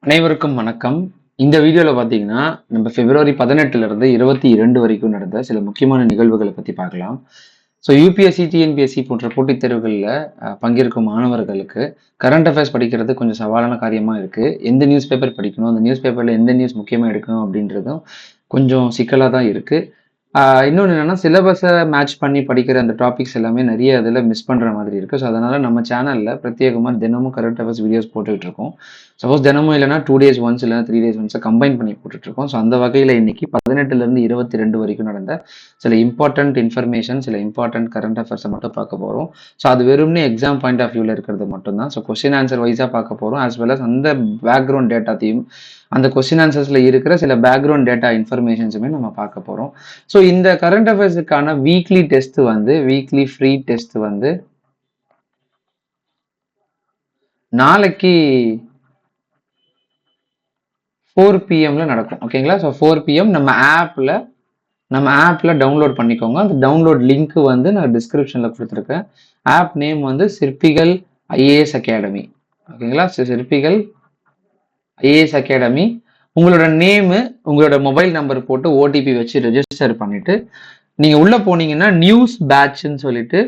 அனைவருக்கும் வணக்கம். இந்த வீடியோல பார்த்தீங்கன்னா, நம்ம பிப்ரவரி 18ல இருந்து 22 வரைக்கும் நடந்த சில முக்கியமான நிகழ்வுகள பத்தி பார்க்கலாம். யுபிஎஸ்சி, டிஎன்பிஎஸ்சி போன்ற போட்டித் தேர்வுகள்ல பங்கேற்கும் மாணவர்களுக்கு கரண்ட் அஃபேர்ஸ் படிக்கிறது கொஞ்சம் சவாலான காரியமா இருக்கு. எந்த நியூஸ் பேப்பர் படிக்கணும், அந்த நியூஸ் பேப்பர்ல எந்த நியூஸ் முக்கியமா எடுக்கணும் அப்படின்றதும் கொஞ்சம் சிக்கலா தான் இருக்கு. இன்னொன்னு என்னன்னா, சிலபஸ மேட்ச் பண்ணி படிக்கிற அந்த டாபிக்ஸ் எல்லாமே நெறைய இதுல மிஸ் பண்ற மாதிரி இருக்கு. அதனால நம்ம சேனல்ல பிரத்யேகமா தினமும் கரண்ட் அஃபேர்ஸ் வீடியோஸ் போட்டுட்டு இருக்கோம். சப்போஸ் தினமும் இல்லன்னா 2 டேஸ் ஒன்ஸ் இல்லன்னா 3 டேஸ் ஒன்ஸ் கம்பைன் பண்ணி போட்டுட்டு இருக்கோம். அந்த வகையில இன்னைக்கு 18ல இருந்து 22 வரைக்கும் நடந்த சில இம்பார்ட்டன்ட் இன்ஃபர்மேஷன், சில இம்பார்ட்டன்ட் கரண்ட் அஃபேர்ஸ மட்டும் பார்க்க போறோம். அது வெறுமனே எக்ஸாம் பாயிண்ட் ஆஃப் வியூல இருக்கிறது மட்டும் தான். கொஸ்டின் ஆன்சர் வைஸா பார்க்க போறோம். ஆஸ் வெல் அஸ் அந்த பேக்ரவுண்ட் டேட்டாத்தையும் அந்த கொஸ்டின் ஆன்சர்ஸ்ல இருக்கிற சில பேக்ரவுண்ட் டேட்டா இன்ஃபர்மேஷன்ஸுமே நம்ம பார்க்க போறோம். இந்த கரண்ட் அஃபேர்ஸுக்கான வீக்லி டெஸ்ட் வந்து வீக்லி ஃப்ரீ டெஸ்ட் வந்து நாளைக்கு 4 PM நடக்கும். ஓகேங்களா? 4 PM நம்ம ஆப்ல டவுன்லோட் பண்ணிக்கோங்க. அந்த டவுன்லோட் லிங்க் வந்து நான் டிஸ்கிரிப்ஷன்ல கொடுத்துருக்கேன். ஆப் நேம் வந்து சிற்பிகள் ஐஏஎஸ் அகாடமி. ஓகேங்களா? சிற்பிகள் ஐஏஎஸ் அகாடமி. உங்களோட நேமு, உங்களோட மொபைல் நம்பர் போட்டு ஓடிபி வச்சு ரெஜிஸ்டர் பண்ணிட்டு நீங்க உள்ள போனீங்கன்னா நியூஸ் பேட்ச்னு சொல்லிட்டு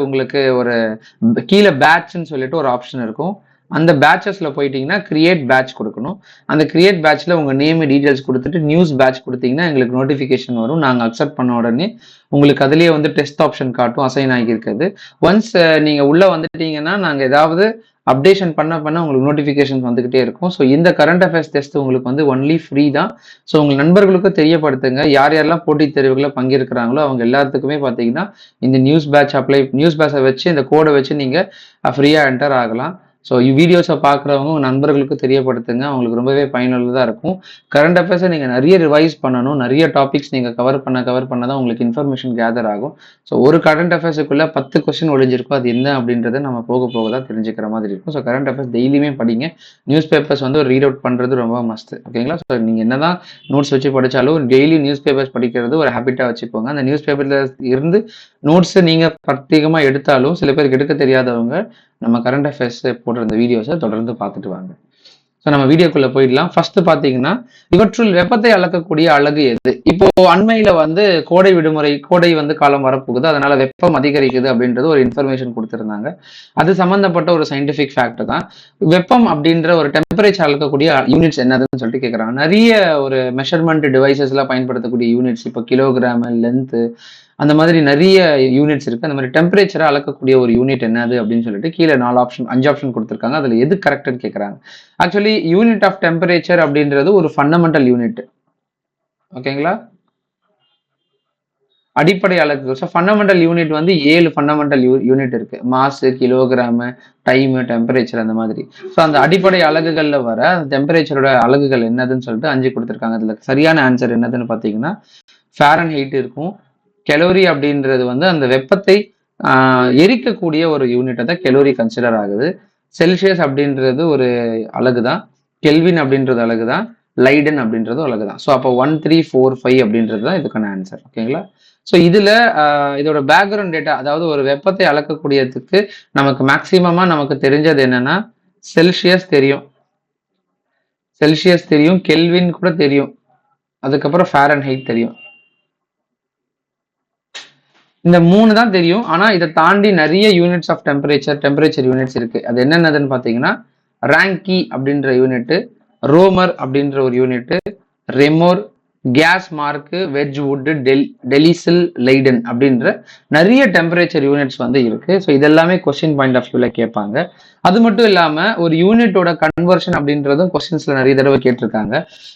உங்களுக்கு ஒரு கீழே பேட்ச்னு சொல்லிட்டு ஒரு ஆப்ஷன் இருக்கும். அந்த பேட்சஸ்ல போயிட்டீங்கன்னா கிரியேட் பேட்ச் கொடுக்கணும். அந்த கிரியேட் பேட்ச்ல உங்க நேம் டீடைல்ஸ் கொடுத்துட்டு நியூஸ் பேட்ச் கொடுத்தீங்கன்னா எங்களுக்கு நோட்டிபிகேஷன் வரும். நாங்க அக்செப்ட் பண்ண உடனே உங்களுக்கு அதுலயே வந்து டெஸ்ட் ஆப்ஷன் காட்டும், அசைன் ஆகியிருக்கிறது. ஒன்ஸ் நீங்க உள்ள வந்துட்டீங்கன்னா நாங்க ஏதாவது அப்டேஷன் பண்ண உங்களுக்கு நோட்டிபிகேஷன் வந்துகிட்டே இருக்கும். இந்த கரண்ட் அஃபேர்ஸ் டெஸ்ட் உங்களுக்கு வந்து ஒன்லி ஃப்ரீ தான். உங்க நண்பர்களுக்கும் தெரியப்படுத்துங்க. யார் யாரெல்லாம் போட்டித் தேர்வுகளை பங்கேற்கிறாங்களோ அவங்க எல்லாத்துக்குமே பார்த்தீங்கன்னா இந்த நியூஸ் பேட்சை வச்சு இந்த கோடை வச்சு நீங்க ஃப்ரீயா என்டர் ஆகலாம். வீடியோஸை பார்க்குறவங்க உங்கள் நண்பர்களுக்கு தெரியப்படுத்துங்க. அவங்களுக்கு ரொம்பவே பயனுள்ளதாக இருக்கும். கரண்ட் அஃபேர்ஸை நீங்கள் நிறைய ரிவைஸ் பண்ணணும். நிறைய டாபிக்ஸ் நீங்கள் கவர் பண்ண தான் உங்களுக்கு இன்ஃபர்மேஷன் கேதர் ஆகும். ஒரு கரண்ட் அஃபேர்ஸுக்குள்ள 10 கொஸ்டின் ஒழிஞ்சிருக்கும். அது என்ன அப்படின்றத நம்ம போக தான் தெரிஞ்சுக்கிற மாதிரி இருக்கும். கரண்ட் அஃபேர்ஸ் டெய்லியுமே படிங்க. நியூஸ் பேப்பர்ஸ் வந்து ஒரு ரீட் அவுட் பண்ணுறது ரொம்ப மஸ்ட். ஓகேங்களா? நீங்கள் என்னதான் நோட்ஸ் வச்சு படித்தாலும் டெய்லி நியூஸ் பேப்பர்ஸ் படிக்கிறது ஒரு ஹேபிட்டாக வச்சுக்கோங்க. அந்த நியூஸ் பேப்பர்ல இருந்து நோட்ஸ் நீங்கள் பிரத்யேகமாக எடுத்தாலும் சில பேருக்கு எடுக்க தெரியாதவங்க நம்ம கரண்ட் அஃபேர்ஸ் போடுற இந்த வீடியோஸை தொடர்ந்து பார்த்துட்டு வாங்க. நம்ம வீடியோக்குள்ள போயிடலாம். ஃபர்ஸ்ட் பாத்தீங்கன்னா, இவற்றுள் வெப்பத்தை அளக்கக்கூடிய அலகு எது? இப்போ அண்மையில வந்து கோடை வந்து காலம் வரப்போகுது, அதனால வெப்பம் அதிகரிக்குது அப்படின்றது ஒரு இன்ஃபர்மேஷன் கொடுத்திருந்தாங்க. அது சம்பந்தப்பட்ட ஒரு சயின்டிபிக் ஃபேக்ட் தான். வெப்பம் அப்படின்ற ஒரு டெம்பரேச்சர் அளக்கக்கூடிய யூனிட்ஸ் என்னதுன்னு சொல்லிட்டு கேட்கறாங்க. நிறைய ஒரு மெஷர்மெண்ட் டிவைசஸ் எல்லாம் பயன்படுத்தக்கூடிய யூனிட்ஸ், இப்போ கிலோகிராம், லென்த், அந்த மாதிரி நிறைய யூனிட்ஸ் இருக்கு. அந்த மாதிரி டெம்பரேச்சரை அளக்கக்கூடிய ஒரு யூனிட் என்னது அப்படின்னு சொல்லிட்டு கீழே 5 ஆப்ஷன் கொடுத்துருக்காங்க. அதுல எது கரெக்ட்னு கேட்கறாங்க. ஆக்சுவலி யூனிட் ஆஃப் டெம்பரேச்சர் அப்படின்றது ஒரு ஃபண்டமெண்டல் யூனிட். ஓகேங்களா? அடிப்படை அலகு. ஃபண்டமெண்டல் யூனிட் வந்து 7 ஃபண்டமெண்டல் யூனிட் இருக்கு. மாஸ், கிலோகிராம், டைம், டெம்பரேச்சர், அந்த மாதிரி. அந்த அடிப்படை அலகுகள்ல வர டெம்பரேச்சரோட அலகுகள் என்னதுன்னு சொல்லிட்டு 5 கொடுத்துருக்காங்க. அதுல சரியான ஆன்சர் என்னதுன்னு பாத்தீங்கன்னா ஃபாரன்ஹீட் இருக்கும். கெலோரி அப்படின்றது வந்து அந்த வெப்பத்தை எரிக்கக்கூடிய ஒரு யூனிட்டை தான் கெலோரி கன்சிடர் ஆகுது. செல்சியஸ் அப்படின்றது ஒரு அலகு தான். கெல்வின் அப்படின்றது அலகு தான். லைடன் அப்படின்றது அலகு தான். அப்போ 1, 3, 4, 5 அப்படின்றது தான் இதுக்கான ஆன்சர். ஓகேங்களா? இதுல இதோட பேக்ரவுண்ட் டேட்டா, அதாவது ஒரு வெப்பத்தை அளக்கக்கூடியதுக்கு நமக்கு மேக்சிமமா நமக்கு தெரிஞ்சது என்னன்னா செல்சியஸ் தெரியும், கெல்வின் கூட தெரியும், அதுக்கப்புறம் ஃபாரன்ஹீட் தெரியும். இந்த 3 தான் தெரியும். ஆனா இதை தாண்டி நிறைய யூனிட்ஸ் ஆஃப் டெம்பரேச்சர் யூனிட்ஸ் இருக்கு. அது என்னென்னதுன்னு பாத்தீங்கன்னா ராங்கி அப்படின்ற யூனிட், ரோமர் அப்படின்ற ஒரு யூனிட், ரெமோர், கேஸ் மார்க், வெட்ஜ்வுட், டெலிசில், லைடன் அப்படின்ற நிறைய டெம்பரேச்சர் யூனிட்ஸ் வந்து இருக்கு. இதெல்லாமே கொஸ்டின் பாயிண்ட் ஆஃப் வியூல கேட்பாங்க. அது மட்டும் இல்லாம ஒரு யூனிட்டோட கன்வர்ஷன் அப்படின்றதும் கொஸ்டின்ஸ்ல நிறைய தடவை கேட்டிருக்காங்க.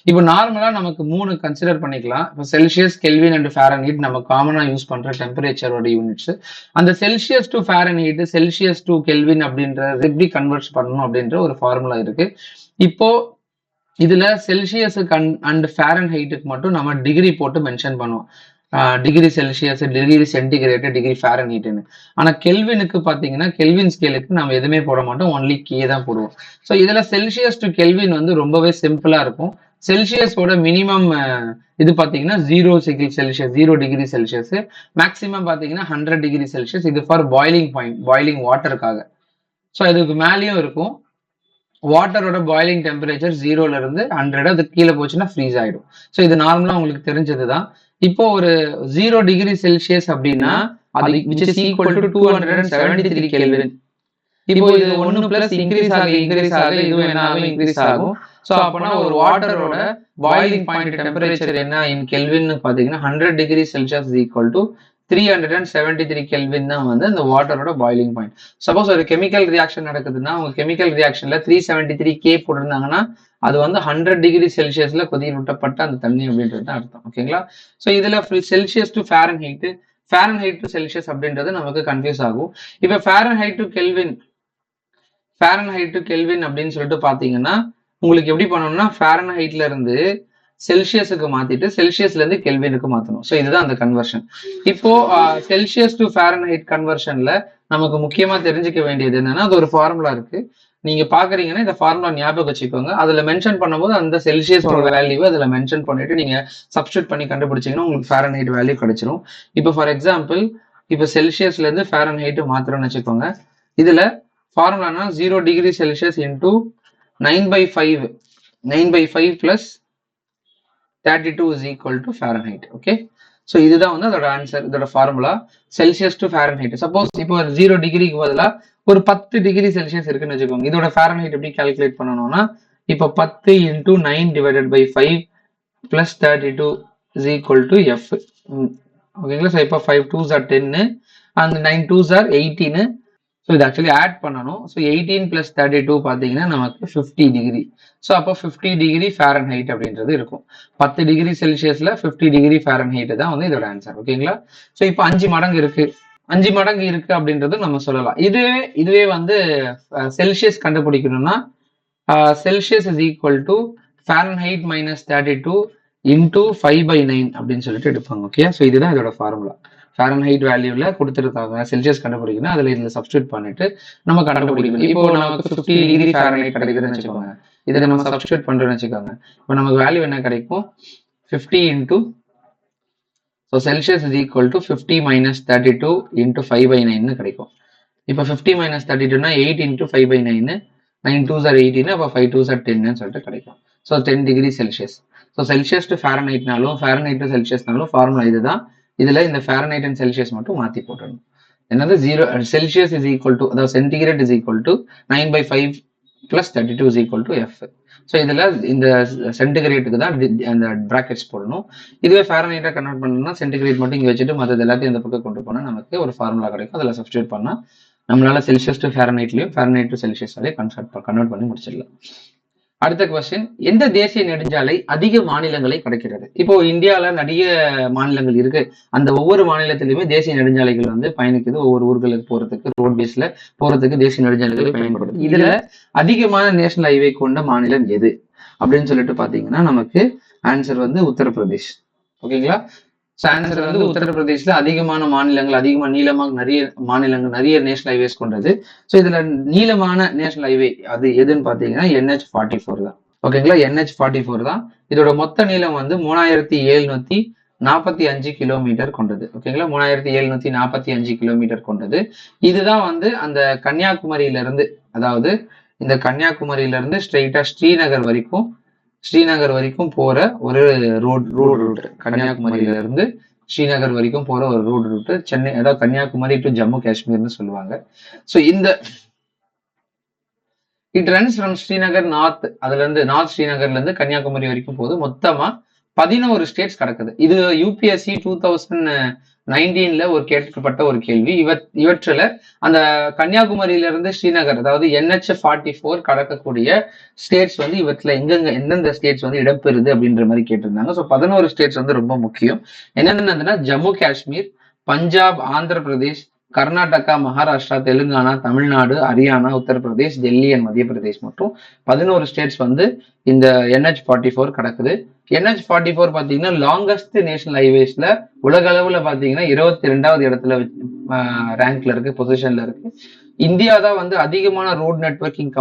இப்போ நார்மலா நமக்கு 3 கன்சிடர் பண்ணிக்கலாம். இப்போ செல்சியஸ், கெல்வின் அண்ட் ஃபாரன்ஹீட் நம்ம காமனா யூஸ் பண்ற டெம்பரேச்சரோட யூனிட்ஸ். அந்த Celsius to Fahrenheit, Celsius to kelvin அப்படின்ற எப்படி கன்வெர்ட் பண்ணணும் அப்படின்ற ஒரு ஃபார்முலா இருக்கு. இப்போ இதுல செல்சியஸுக்கு அண்ட் ஃபாரன்ஹீட்டுக்கு மட்டும் நம்ம டிகிரி போட்டு மென்ஷன் பண்ணுவோம். Degree Celsius, degree centigrade, degree ஃபாரன்ஹீட்னு. ஆனா கெல்வினுக்கு பாத்தீங்கன்னா கெல்வின் ஸ்கேலுக்கு நம்ம எதுவுமே போட மாட்டோம், ஒன்லி கே தான் போடுவோம். இதுல செல்சியஸ் டு கெல்வின் வந்து ரொம்பவே சிம்பிளா இருக்கும். செல்சியஸோட மினிமம் இது பாத்தீங்கன்னா 0 டிகிரி செல்சியஸ், மேக்ஸிமம் பாத்தீங்கன்னா 100 டிகிரி செல்சியஸ். இது ஃபார் பாய்லிங் பாயிண்ட், பாய்லிங் வாட்டருக்காக. ஸோ இதுக்கு மேலேயும் இருக்கும். வாட்டரோட பாய்லிங் டெம்பரேச்சர் 0ல இருந்து 100, அது கீழே போச்சுன்னா ஃப்ரீஸ் ஆயிடும். ஸோ இது நார்மலா உங்களுக்கு தெரிஞ்சதுதான். இப்போ ஒரு 0 டிகிரி செல்சியஸ் அப்படின்னா அது which is equal to 273 kelvin. இப்போ இது 1 பிளஸ் இன்க்ரீஸ் ஆக இதுவும் என்ன ஆகும், இன்க்ரீஸ் ஆகும். ஸோ அப்போனா ஒரு வாட்டரோட பாய்லிங் பாயிண்ட் டெம்பரேச்சர் என்ன இன் கெல்வின் பாத்தீங்கன்னா 100 degree Celsius is equal to 373 kelvin தான் வந்து அந்த வாட்டரோட பாய்லிங் பாயிண்ட். சப்போஸ் ஒரு கெமிக்கல் ரியாக்ஷன் நடக்குதுன்னா அவங்க கெமிக்கல் ரியாக்ஷன்ல 373 கே போட்டிருந்தாங்கன்னா அது வந்து 100 டிகிரி செல்சியஸ்ல கொதியூட்டப்பட்ட அந்த தண்ணி அப்படின்றது தான் அர்த்தம். ஓகேங்களா? ஸோ இதுல Celsius to Fahrenheit, Fahrenheit to Celsius அப்படின்றது நமக்கு கன்ஃபியூஸ் ஆகும். இப்போ Fahrenheit to kelvin, Fahrenheit to kelvin அப்படின்னு சொல்லிட்டு பாத்தீங்கன்னா உங்களுக்கு எப்படி பண்ணணும்னா ஃபாரன்ஹீட்ல இருந்து செல்சியஸுக்கு மாத்திட்டு செல்சியஸ்ல இருந்து கெல்வினுக்கு மாத்தணும். ஸோ இதுதான் அந்த கன்வர்ஷன். இப்போ செல்சியஸ் டு ஃபாரன்ஹீட் கன்வர்ஷன்ல நமக்கு முக்கியமா தெரிஞ்சுக்க வேண்டியது என்னன்னா அது ஒரு ஃபார்முலா இருக்கு. நீங்க பாக்குறீங்கன்னா இந்த ஃபார்முலா ஞாபகம் வச்சுக்கோங்க. அதுல மென்ஷன் பண்ணும்போது அந்த செல்சியஸோட வேல்யூ அதுல மென்ஷன் பண்ணிட்டு நீங்க சப்ஸ்டியூட் பண்ணி கண்டுபிடிச்சீங்கன்னா உங்களுக்கு ஃபாரன்ஹீட் வேல்யூ கிடைச்சிரும். இப்போ ஃபார் எக்ஸாம்பிள் இப்போ செல்சியஸ்ல இருந்து ஃபாரன்ஹீட் மாத்திரம்னு வச்சுக்கோங்க. இதுல ஃபார்முலானா 0 degree Celsius into 9/5, 9/5 plus 32 is equal to Fahrenheit. Okay, so இதுதான் வந்து அதோட ஆன்சர், இதோட formula Celsius to Fahrenheit. Suppose இப்போ 0 டிகிரிக்கு பதிலாக ஒரு 10 டிகிரி செல்சியஸ் இருக்குன்னு வச்சுக்கோங்க. இதோட ஃபாரன்ஹீட் எப்படி கால்குலேட் பண்ணணும்னா இப்போ 10 into 9 divided by 5 plus 32 is equal to F. ஓகேங்களா? ஸோ இப்போ 5 2s are 10 and 9 2s are 18. So இது ஆக்சுவலி ஆட் பண்ணணும். ஸோ 18 பிளஸ் 32 பார்த்தீங்கன்னா நமக்கு 50 டிகிரி. ஸோ அப்போ 50 டிகிரி ஃபாரன்ஹீட் அப்படின்றது இருக்கும். 10 டிகிரி செல்சியஸ்ல 50 டிகிரி ஃபாரன்ஹீட் தான் வந்து இதோட ஆன்சர். ஓகேங்களா? ஸோ இப்போ 5 மடங்கு இருக்கு, 5 மடங்கு இருக்கு அப்படின்றது நம்ம சொல்லலாம். இதுவே வந்து செல்சியஸ் கண்டுபிடிக்கணும்னா Celsius is equal to Fahrenheit minus 32 into 5/9 அப்படின்னு சொல்லிட்டு எடுப்பாங்க. ஓகே, ஸோ இதுதான் இதோட ஃபார்முலா. ஃபாரன்ஹீட் வேல்யூல கொடுத்துருக்காங்க, செல்சியஸ் கண்டுபிடிக்கணும், அதுல இதுல சப்ஸ்டியூட் பண்ணிட்டு நம்ம கண்டுபிடிக்கணும். இப்போ நமக்கு 50 டிகிரி ஃபாரன்ஹீட் கிடைக்குதுன்னு வச்சுக்கோங்க. இதை நம்ம சப்ஸ்டியூட் பண்றோம்னு வச்சுக்கோங்க. இப்போ நமக்கு வேல்யூ என்ன கிடைக்கும், 50 into, so Celsius is equal to 50 minus 32 into 5/9 கிடைக்கும். இப்போ 50 மைனஸ் 32னா 8 இன்டூ 5/9, 9 2s are 18, அப்போ 5 2s are 10 சொல்லிட்டு கிடைக்கும். So 10 degree Celsius. So Celsius to ஃபாரன்ஹீட்னாலும் ஃபாரன்ஹீட் டு செல்சியஸ்னாலும் ஃபார்முலா இதுதான். இதுல இந்த ஃபாரன்ஹீட் அண்ட் செல்சியஸ் மட்டும் மாத்தி போட்டுடணும். என்னது 0 செல்சியஸ் இஸ் ஈக்குவல் டு, அதாவது centigrade is equal to 9/5 plus 32 is equal to F. So இதுல இந்த சென்டிகிரேட்டுக்கு தான் அந்த பிராக்கெட்ஸ் போடணும். இதுவே ஃபாரன்ஹீட்டா கன்வெர்ட் பண்ணணும்னா சென்டிகிரேட் மட்டும் இங்க வச்சுட்டு மற்றது எல்லாத்தையும் இந்த பக்கம் கொண்டு போனா நமக்கு ஒரு ஃபார்முலா கிடைக்கும். அதில் சப்ஸ்டியூட் பண்ணா நம்மளால செல்சியஸ் டு ஃபாரன்ஹீட்லயும் ஃபாரன்ஹீட் டு செல்சியஸ்லயும் கன்வெர்ட் பண்ணி முடிச்சிடலாம். அடுத்த கொஸ்டின், எந்த தேசிய நெடுஞ்சாலை அதிக மாநிலங்களை கடக்கிறது? இப்போ இந்தியாவில் நிறைய மாநிலங்கள் இருக்கு. அந்த ஒவ்வொரு மாநிலத்திலுமே தேசிய நெடுஞ்சாலைகள் வந்து பயணிக்குது. ஒவ்வொரு ஊர்களுக்கு போறதுக்கு, ரோட் பேஸ்ல போறதுக்கு தேசிய நெடுஞ்சாலைகள் பயன்படுது. இதுல அதிகமான நேஷனல் ஹைவே கொண்ட மாநிலம் எது அப்படின்னு சொல்லிட்டு பாத்தீங்கன்னா நமக்கு ஆன்சர் வந்து உத்தரப்பிரதேஷ். ஓகேங்களா? ஆன்சர் வந்து உத்தரப்பிரதேஷ்ல அதிகமான மாநிலங்கள், அதிகமா நீளமாக நிறைய மாநிலங்கள், நிறைய நேஷனல் ஹைவேஸ் கொண்டது. ஸோ இதுல நீளமான நேஷனல் ஹைவே அது எதுன்னு பாத்தீங்கன்னா NH44 தான். ஓகேங்களா? NH44 தான். இதோட மொத்த நீளம் வந்து 3745 கிலோமீட்டர் கொண்டது. ஓகேங்களா? 3745 கிலோமீட்டர் கொண்டது. இதுதான் வந்து அந்த கன்னியாகுமரியில இருந்து, அதாவது இந்த கன்னியாகுமரியில இருந்து ஸ்ட்ரெயிட்டா ஸ்ரீநகர் வரைக்கும் போற ஒரு ரோட் ரூட். கன்னியாகுமரியில இருந்து ஸ்ரீநகர் வரைக்கும் போற ஒரு ரோட் ரூட். சென்னை, அதாவது கன்னியாகுமரி டு ஜம்மு காஷ்மீர்னு சொல்லுவாங்க. ஸோ இந்த it runs from Srinagar north, அதுல இருந்து நார்த் ஸ்ரீநகர்ல இருந்து கன்னியாகுமரி வரைக்கும் போகுது. மொத்தமா 11 ஸ்டேட்ஸ் கிடக்குது. இது UPSC 2019ல ஒரு கேட்கப்பட்ட ஒரு கேள்வி. இவற்றில் அந்த கன்னியாகுமரியில இருந்து ஸ்ரீநகர், அதாவது NH44 கடக்கக்கூடிய ஸ்டேட்ஸ் வந்து இவற்றில் எந்தெந்த ஸ்டேட்ஸ் வந்து இடம்பெறுது அப்படின்ற மாதிரி கேட்டிருந்தாங்க. ஸோ 11 ஸ்டேட்ஸ் வந்து ரொம்ப முக்கியம். என்னென்னதுன்னா ஜம்மு காஷ்மீர், பஞ்சாப், ஆந்திர பிரதேஷ், கர்நாடகா, மகாராஷ்டிரா, தெலுங்கானா, தமிழ்நாடு, ஹரியானா, உத்தரப்பிரதேஷ், டெல்லி அண்ட் மத்திய பிரதேஷ் மற்றும் 11 ஸ்டேட்ஸ் வந்து இந்த NH44 கிடக்குது. NH44 பாத்தீங்கன்னா லாங்கஸ்ட் நேஷனல் ஹைவேஸ்ல உலக அளவுல பாத்தீங்கன்னா 22வது இடத்துல ரேங்க்ல இருக்கு, பொசிஷன்ல இருக்கு. இந்தியா தான் வந்து அதிகமான ரோட் நெட்வொர்க்கிங்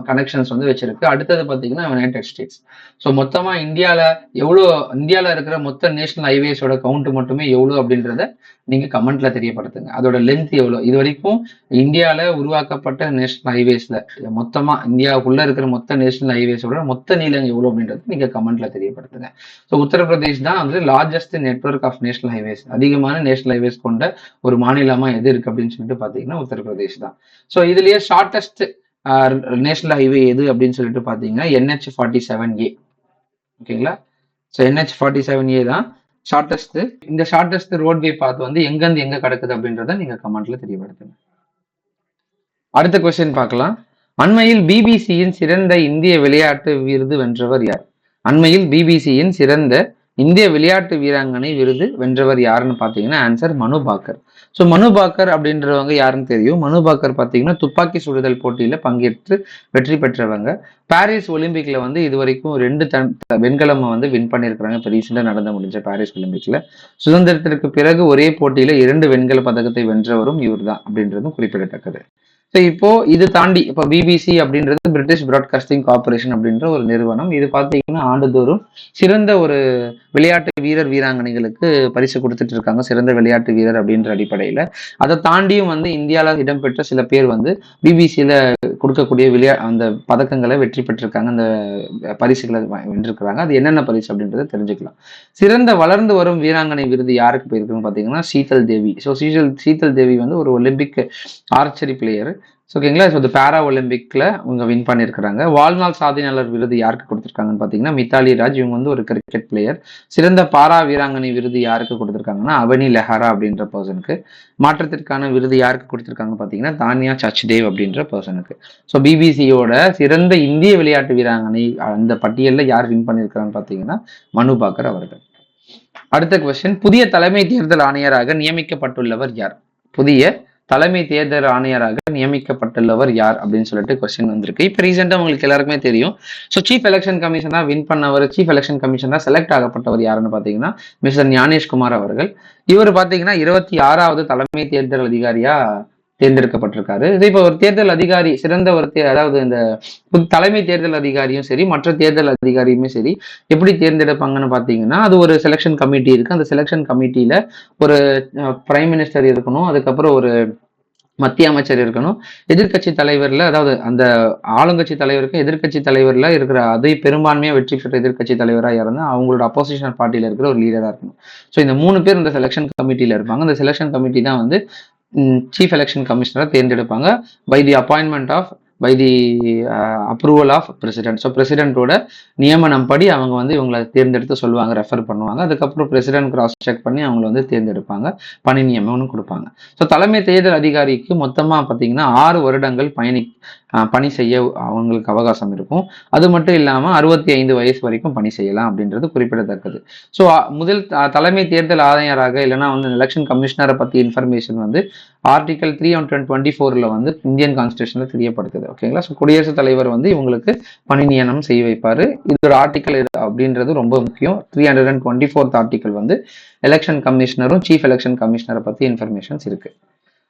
கனெக்ஷன்ஸ் வந்து வச்சிருக்கு. அடுத்தது பாத்தீங்கன்னா யுனைடெட் ஸ்டேட்ஸ். ஸோ மொத்தமா இந்தியால இருக்கிற மொத்த நேஷனல் ஹைவேஸோட கவுண்ட் மட்டுமே எவ்வளவு அப்படின்றத நீங்க கமெண்ட்ல தெரியப்படுத்துங்க. அதோட லென்த் எவ்வளவு, இது வரைக்கும் இந்தியால உருவாக்கப்பட்ட நேஷனல் ஹைவேஸ்ல மொத்தமா இந்தியாவுக்குள்ள இருக்கிற மொத்த நேஷனல் ஹைவேஸோட மொத்த நீளம் எவ்வளவு அப்படின்றது நீங்க கமெண்ட்ல தெரியப்படுத்துங்க. ஸோ உத்தரப்பிரதேஷ் தான் வந்து largest network of national highways, அதிகமான நேஷனல் ஹைவேஸ் கொண்ட ஒரு மாநிலமா எது இருக்கு அப்படின்னு சொல்லிட்டு பாத்தீங்கன்னா உத்தரப்பிரதேஷ் தான். ஸோ இதுலயே ஷார்டஸ்ட் நேஷனல் ஹைவே எது அப்படின்னு சொல்லிட்டு பாத்தீங்கன்னா NH47A. ஓகேங்களா? ஸோ NH47A தான் ஷார்டஸ்ட். இந்த ஷார்டஸ்ட் ரோட்வே பாத் வந்து எங்கிருந்து எங்க கிடக்குது அப்படின்றத நீங்க கமெண்ட்ல தெரியப்படுத்துங்க. அடுத்த கொஸ்டின் பார்க்கலாம். அண்மையில் பிபிசியின் சிறந்த இந்திய விளையாட்டு விருது வென்றவர் யார்? அண்மையில் பிபிசியின் சிறந்த இந்திய விளையாட்டு வீராங்கனை விருது வென்றவர் யாருன்னு பாத்தீங்கன்னா ஆன்சர் மனு பாக்கர். ஸோ மனு பாக்கர் அப்படின்றவங்க யாருன்னு தெரியும். மனு பாக்கர் பாத்தீங்கன்னா துப்பாக்கி சுடுதல் போட்டியில பங்கேற்று வெற்றி பெற்றவங்க. பாரிஸ் ஒலிம்பிக்ல வந்து இது வரைக்கும் 2 வெண்கலம் வந்து வின் பண்ணியிருக்கிறாங்க. இப்போ ரீசெண்டா நடந்து முடிஞ்ச பாரிஸ் ஒலிம்பிக்ல சுதந்திரத்திற்கு பிறகு ஒரே போட்டியில 2 வெண்கல பதக்கத்தை வென்றவரும் இவர் தான் அப்படின்றதும் குறிப்பிடத்தக்கது. ஸோ இப்போ இது தாண்டி இப்போ பிபிசி அப்படின்றது பிரிட்டிஷ் பிராட்காஸ்டிங் கார்பரேஷன் அப்படின்ற ஒரு நிறுவனம். இது பார்த்தீங்கன்னா ஆண்டுதோறும் சிறந்த ஒரு விளையாட்டு வீராங்கனைகளுக்கு பரிசு கொடுத்துட்டு இருக்காங்க, சிறந்த விளையாட்டு வீரர் அப்படின்ற அடிப்படையில். அதை தாண்டியும் வந்து இந்தியாவில் இடம்பெற்ற சில பேர் வந்து பிபிசியில் கொடுக்கக்கூடிய அந்த பதக்கங்களை வெற்றி பெற்றிருக்காங்க, அந்த பரிசுகளை வென்றிருக்கிறாங்க. அது என்னென்ன பரிசு அப்படின்றத தெரிஞ்சுக்கலாம். சிறந்த வளர்ந்து வரும் வீராங்கனை விருது யாருக்கு போயிருக்குன்னு பார்த்தீங்கன்னா சீதல் தேவி. ஸோ சீதல் தேவி வந்து ஒரு ஒலிம்பிக் ஆர்ச்சரி பிளேயர். ஓகேங்களா? ஸோ இந்த பேரா ஒலிம்பிக்ல இவங்க வின் பண்ணியிருக்கிறாங்க. வாழ்நாள் சாதனையாளர் விருது யாருக்கு கொடுத்துருக்காங்கன்னு பார்த்தீங்கன்னா மித்தாலி ராஜ். இவங்க வந்து ஒரு கிரிக்கெட் பிளேயர். சிறந்த பாரா வீராங்கனை விருது யாருக்கு கொடுத்துருக்காங்கன்னா அவனி லெஹரா அப்படின்ற பர்சனுக்கு. மாற்றத்திற்கான விருது யாருக்கு கொடுத்துருக்காங்கன்னு பார்த்தீங்கன்னா தானியா சச்தேவ் அப்படின்ற பர்சனுக்கு. ஸோ பிபிசியோட சிறந்த இந்திய விளையாட்டு வீராங்கனை அந்த பட்டியலில் யார் வின் பண்ணியிருக்கிறான்னு பார்த்தீங்கன்னா மனு பாக்கர் அவர்கள். அடுத்த கொஸ்டின், புதிய தலைமை தேர்தல் ஆணையராக நியமிக்கப்பட்டுள்ளவர் யார்? புதிய தலைமை தேர்தல் ஆணையராக நியமிக்கப்பட்டுள்ளவர் யார் அப்படின்னு சொல்லிட்டு கொஸ்டின் வந்திருக்கு. இப்போ ரீசெண்டா உங்களுக்கு எல்லாருக்குமே தெரியும். ஸோ சீஃப் எலெக்ஷன் கமிஷன் தான் வின் பண்ணவர், சீஃப் எலெக்ஷன் கமிஷன் தான் செலக்ட் ஆகப்பட்டவர் யாருன்னு பார்த்தீங்கன்னா மிஸ்டர் ஞானேஷ்குமார் அவர்கள். இவர் பார்த்தீங்கன்னா 26வது தலைமை தேர்தல் அதிகாரியா தேர்ந்தெடுக்கப்பட்டிருக்காரு. இது இப்போ ஒரு தேர்தல் அதிகாரி சிறந்த ஒரு அதாவது இந்த தலைமை தேர்தல் அதிகாரியும் சரி மற்ற தேர்தல் அதிகாரியுமே சரி எப்படி தேர்ந்தெடுப்பாங்கன்னு பார்த்தீங்கன்னா அது ஒரு செலெக்ஷன் கமிட்டி இருக்கு. அந்த செலெக்ஷன் கமிட்டியில ஒரு பிரைம் மினிஸ்டர் இருக்கணும், அதுக்கப்புறம் ஒரு மத்திய அமைச்சர் இருக்கணும், எதிர்கட்சி தலைவர்ல அதாவது அந்த ஆளுங்கட்சி தலைவருக்கு எதிர்கட்சி தலைவர்ல இருக்கிற அதே பெரும்பான்மையா வெற்றி பெற்ற எதிர்கட்சி தலைவராக இருந்தா அவங்களோட அப்போசிஷன் பார்ட்டியில இருக்கிற ஒரு லீடரா இருக்கணும். ஸோ இந்த 3 பேர் இந்த செலெக்ஷன் கமிட்டியில இருப்பாங்க. இந்த செலெக்ஷன் கமிட்டி தான் வந்து சீஃப் எலெக்ஷன் கமிஷனரை தேர்ந்தெடுப்பாங்க by the approval of president. So பிரசிடென்ட்டோட நியமனம் படி அவங்க வந்து இவங்களை தேர்ந்தெடுத்து சொல்லுவாங்க, ரெஃபர் பண்ணுவாங்க. அதுக்கப்புறம் பிரசிடென்ட் கிராஸ் செக் பண்ணி அவங்களை வந்து தேர்ந்தெடுப்பாங்க, பணி நியமனம் கொடுப்பாங்க. ஸோ தலைமை தேர்தல் அதிகாரிக்கு மொத்தமாக பார்த்தீங்கன்னா 6 வருடங்கள் பணி செய்ய அவங்களுக்கு அவகாசம் இருக்கும். அது மட்டும் இல்லாமல் 65 வயசு வரைக்கும் பணி செய்யலாம் அப்படின்றது குறிப்பிடத்தக்கது. ஸோ முதல் தலைமை தேர்தல் ஆணையராக இல்லைன்னா வந்து எலெக்ஷன் கமிஷனரை பற்றி இன்ஃபர்மேஷன் வந்து ஆர்டிகல் 324 வந்து இந்தியன் கான்ஸ்டியூஷன்ல தெரியப்படுத்துது. ஓகேங்களா? ஸோ குடியரசுத் தலைவர் வந்து இவங்களுக்கு பணி நியமனம் செய்ய வைப்பாரு. இது ஒரு ஆர்டிகல் அப்படின்றது ரொம்ப முக்கியம். 324th ஆர்டிகல் வந்து எலெக்ஷன் கமிஷனரும் சீஃப் எலெக்ஷன் கமிஷனரை பத்தி இன்ஃபர்மேஷன்ஸ் இருக்கு.